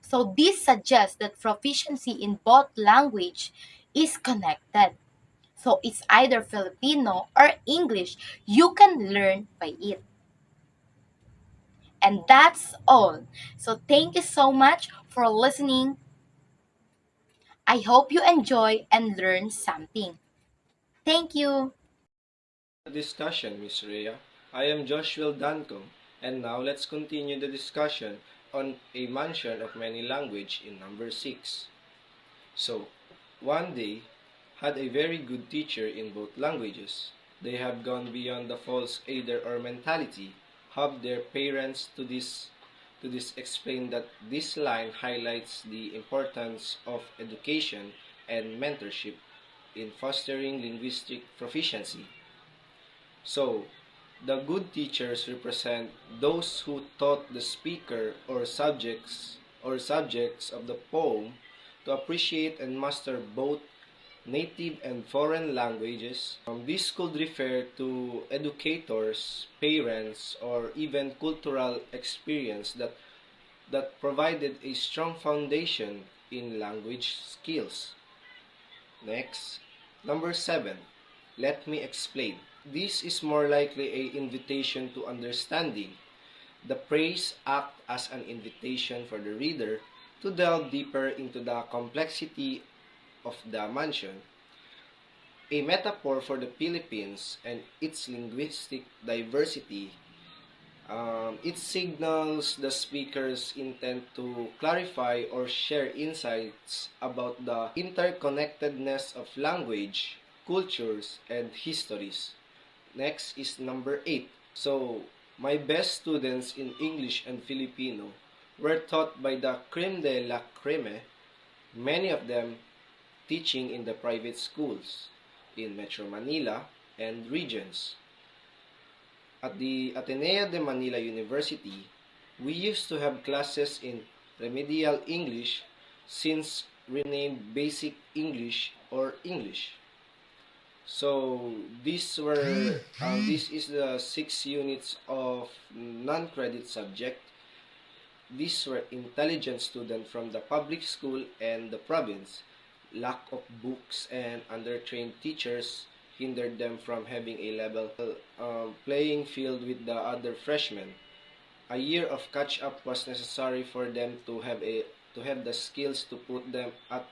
S4: So this suggests that proficiency in both language is connected. So it's either Filipino or English. You can learn by it. And that's all. So thank you so much for listening. I hope you enjoy and learn something. Thank you.
S5: Discussion, Miss Rhea. I am Joshua Danco, and now let's continue the discussion on a mention of many language in number 6. So, one day had a very good teacher in both languages. They have gone beyond the false either or mentality, have their parents to this explain that this line highlights the importance of education and mentorship in fostering linguistic proficiency. So, the good teachers represent those who taught the speaker or subjects of the poem to appreciate and master both native and foreign languages. This could refer to educators, parents, or even cultural experience that provided a strong foundation in language skills. Next, number 7. Let me explain. This is more likely a invitation to understanding. The praise acts as an invitation for the reader to delve deeper into the complexity of the mansion, a metaphor for the Philippines and its linguistic diversity. It signals the speaker's intent to clarify or share insights about the interconnectedness of language, cultures, and histories. Next is number 8. So, my best students in English and Filipino were taught by the creme de la creme, many of them teaching in the private schools in Metro Manila and regions. At the Ateneo de Manila University, we used to have classes in Remedial English, since renamed Basic English or English. So this is the 6 units of non-credit subject. These were intelligent students from the public school and the province. Lack of books and undertrained teachers hindered them from having a level playing field with the other freshmen. A year of catch-up was necessary for them to have the skills to put them at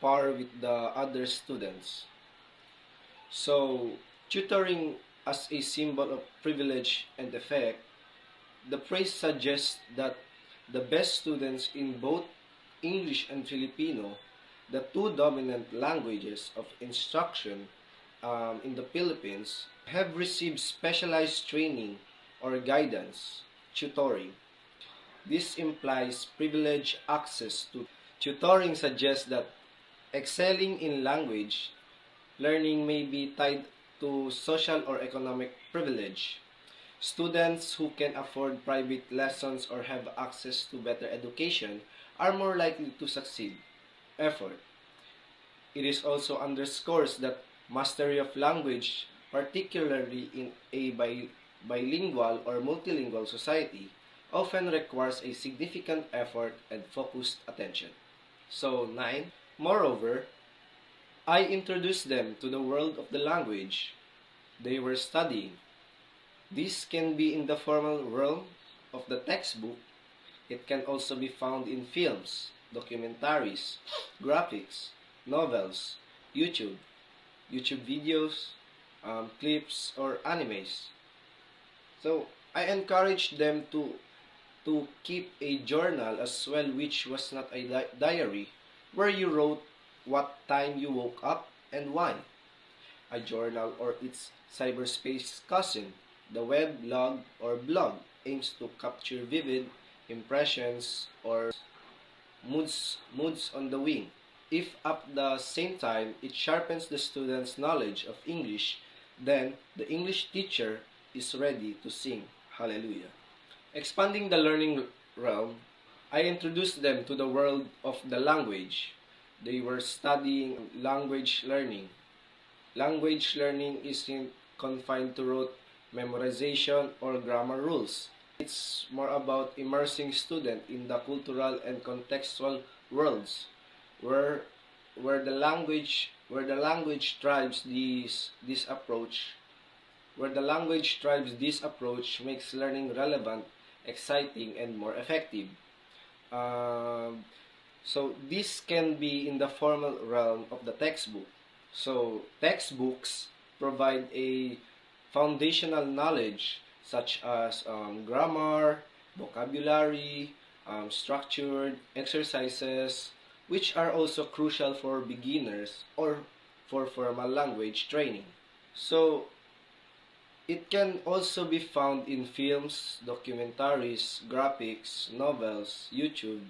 S5: par with the other students. So, tutoring as a symbol of privilege and effect, the phrase suggests that the best students in both English and Filipino, the two dominant languages of instruction in the Philippines, have received specialized training or guidance, tutoring. This implies privileged access to tutoring suggests that excelling in language learning may be tied to social or economic privilege. Students who can afford private lessons or have access to better education are more likely to succeed. Effort. It is also underscores that mastery of language, particularly in a bilingual or multilingual society, often requires a significant effort and focused attention. So, 9. Moreover, I introduced them to the world of the language they were studying. This can be in the formal realm of the textbook. It can also be found in films, documentaries, graphics, novels, YouTube videos, clips, or animes. So, I encouraged them to keep a journal as well, which was not a diary, where you wrote what time you woke up and why. A journal or its cyberspace cousin, the weblog or blog, aims to capture vivid impressions or moods on the wing. If at the same time it sharpens the student's knowledge of English, then the English teacher is ready to sing hallelujah. Expanding the learning realm, I introduced them to the world of the language. They were studying language learning. Language learning isn't confined to rote memorization or grammar rules. It's more about immersing student in the cultural and contextual worlds where the language drives this approach where the language drives this approach makes learning relevant, exciting, and more effective. Um, so this can be in the formal realm of the textbook. So textbooks provide a foundational knowledge such as grammar, vocabulary, structured exercises, which are also crucial for beginners or for formal language training. So it can also be found in films, documentaries, graphics, novels, YouTube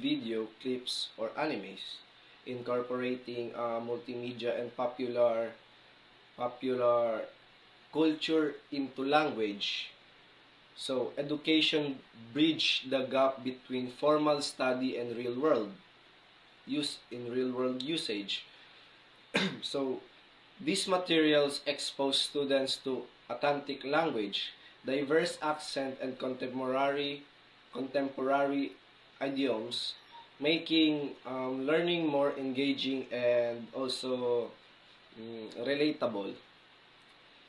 S5: video clips, or animes, incorporating multimedia and popular culture into language. So education bridge the gap between formal study and real world. real world usage. So these materials expose students to authentic language, diverse accent, and contemporary idioms, making learning more engaging and also relatable.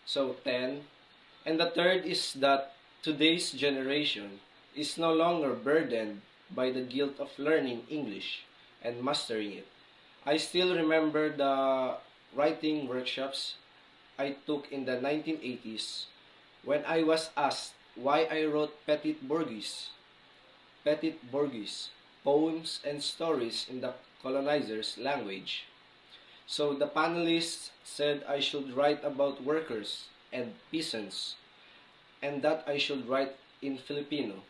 S5: So 10. And the third is that today's generation is no longer burdened by the guilt of learning English and mastering it. I still remember the writing workshops I took in the 1980s when I was asked why I wrote Petit Bourgeois, poems and stories in the colonizer's language. So the panelists said I should write about workers and peasants and that I should write in Filipino.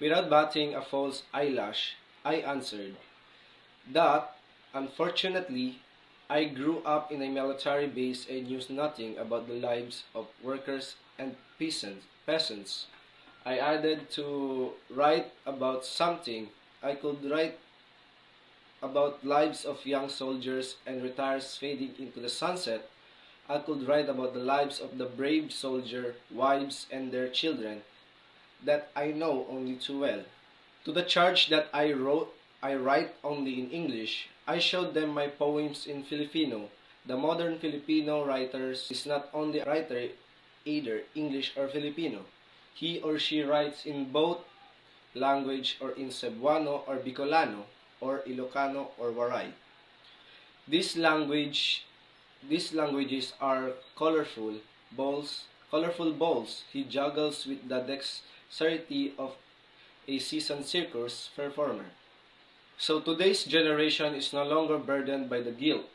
S5: Without batting a false eyelash, I answered that, unfortunately, I grew up in a military base and knew nothing about the lives of workers and peasants. I added to write about something. I could write about lives of young soldiers and retirees fading into the sunset. I could write about the lives of the brave soldier, wives, and their children that I know only too well. To the charge that I write only in English, I showed them my poems in Filipino. The modern Filipino writer is not only a writer either English or Filipino. He or she writes in both language or in Cebuano or Bicolano or Ilocano or Waray. These languages are colorful balls he juggles with the dexterity of a seasoned circus performer. So today's generation is no longer burdened by the guilt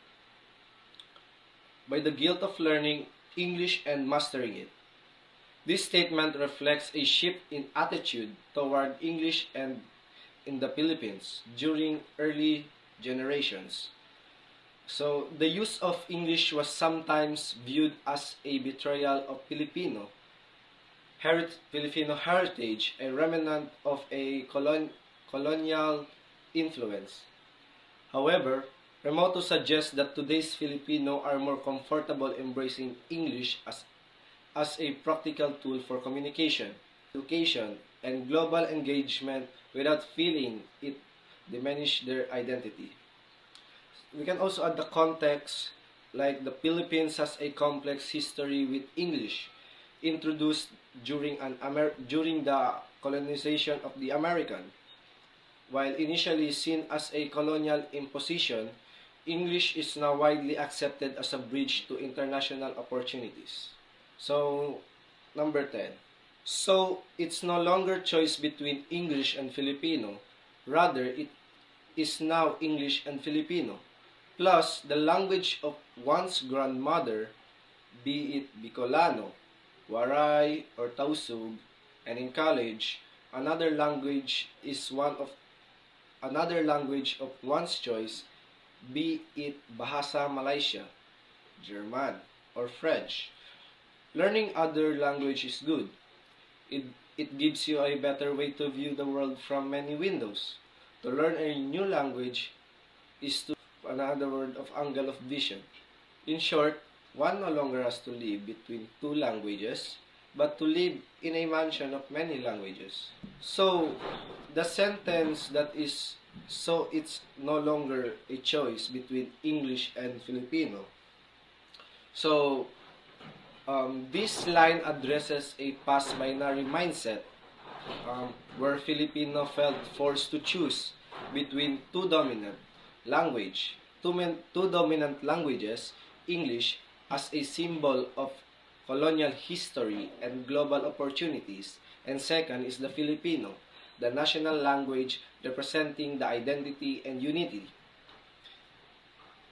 S5: of learning English and mastering it. This statement reflects a shift in attitude toward English and in the Philippines during early generations. So the use of English was sometimes viewed as a betrayal of Filipino heritage, a remnant of a colonial influence. However, Remoto suggests that today's Filipino are more comfortable embracing English as a practical tool for communication, education, and global engagement without feeling it diminish their identity. We can also add the context, like the Philippines has a complex history with English, introduced during the colonization of the American. While initially seen as a colonial imposition, English is now widely accepted as a bridge to international opportunities. So, number 10. So, it's no longer choice between English and Filipino. Rather, it is now English and Filipino. Plus, the language of one's grandmother, be it Bicolano, Waray, or Tausug, and in college, another language of one's choice, be it Bahasa Malaysia, German, or French. Learning other language is good. It gives you a better way to view the world from many windows. To learn a new language is to another word of angle of vision. In short, one no longer has to live between two languages, but to live in a mansion of many languages. So, the sentence that is, so it's no longer a choice between English and Filipino. So, this line addresses a past binary mindset where Filipino felt forced to choose between two dominant languages, English as a symbol of colonial history and global opportunities, and second is the Filipino, the national language representing the identity and unity.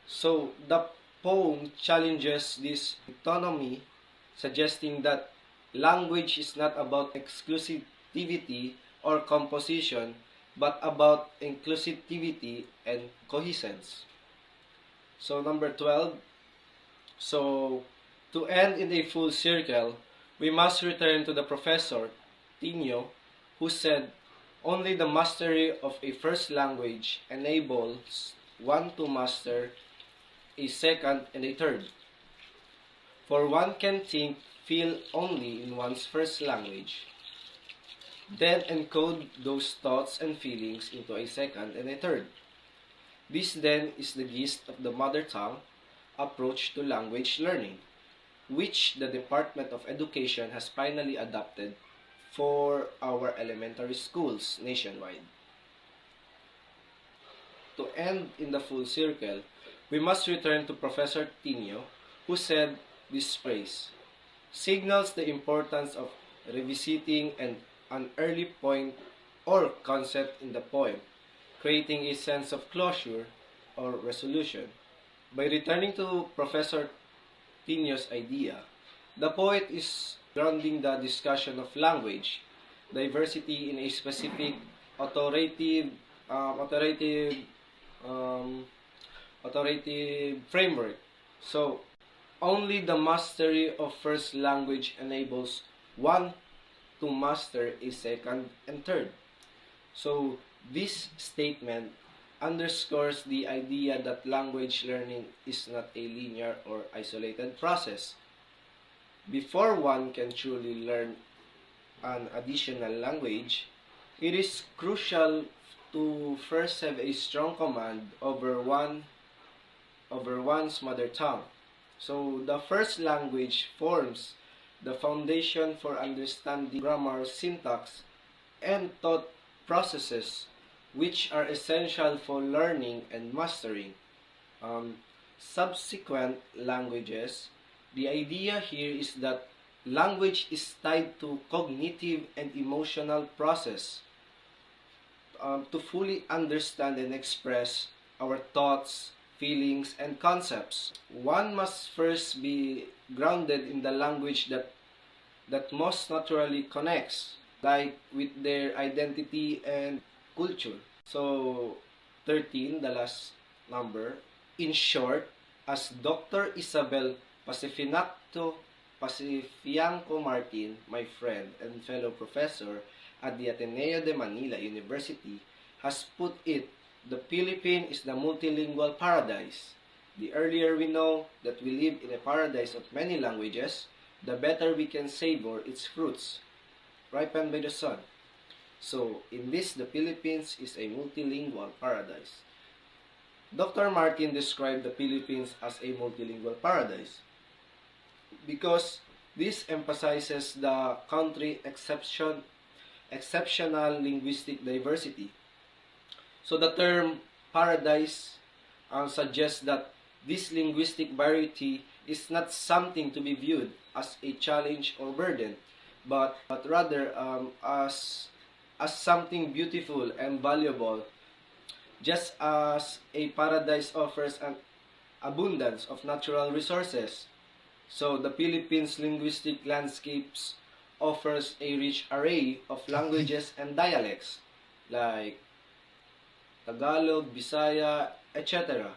S5: So the poem challenges this autonomy, suggesting that language is not about exclusivity or composition, but about inclusivity and cohesence. So number 12, so to end in a full circle, we must return to the professor, Tino, who said, Only the mastery of a first language enables one to master a second and a third. For one can think, feel only in one's first language, then encode those thoughts and feelings into a second and a third. This then is the gist of the mother tongue approach to language learning, which the Department of Education has finally adopted for our elementary schools nationwide. To end in the full circle, we must return to Professor Tinio, who said this phrase signals the importance of revisiting an early point or concept in the poem, creating a sense of closure or resolution. By returning to Professor Tinio's idea, the poet is grounding the discussion of language, diversity in a specific authoritative, authoritative, um, authoritative framework. So, only the mastery of first language enables one to master a second and third. So, this statement underscores the idea that language learning is not a linear or isolated process. Before one can truly learn an additional language, it is crucial to first have a strong command over one's mother tongue. So the first language forms the foundation for understanding grammar, syntax, and thought processes which are essential for learning and mastering subsequent languages. The idea here is that language is tied to cognitive and emotional process. To fully understand and express our thoughts, feelings, and concepts, one must first be grounded in the language that most naturally connects, like with their identity and culture. So, 13, the last number. In short, as Dr. Isabel Pacifianco Martin, my friend and fellow professor at the Ateneo de Manila University, has put it, the Philippines is the multilingual paradise. The earlier we know that we live in a paradise of many languages, the better we can savor its fruits, ripened by the sun. So, in this, the Philippines is a multilingual paradise. Dr. Martin described the Philippines as a multilingual paradise because this emphasizes the country's exceptional linguistic diversity. So the term paradise suggests that this linguistic variety is not something to be viewed as a challenge or burden, but rather as something beautiful and valuable, just as a paradise offers an abundance of natural resources. So the Philippines' linguistic landscapes offers a rich array of languages and dialects like Tagalog, Bisaya, etc.,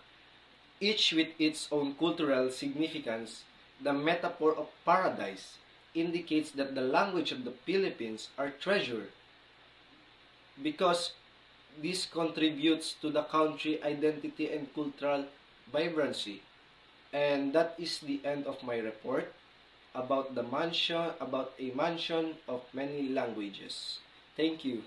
S5: each with its own cultural significance. The metaphor of paradise indicates that the language of the Philippines are treasured because this contributes to the country identity and cultural vibrancy. And that is the end of my report about a mansion of many languages. Thank you.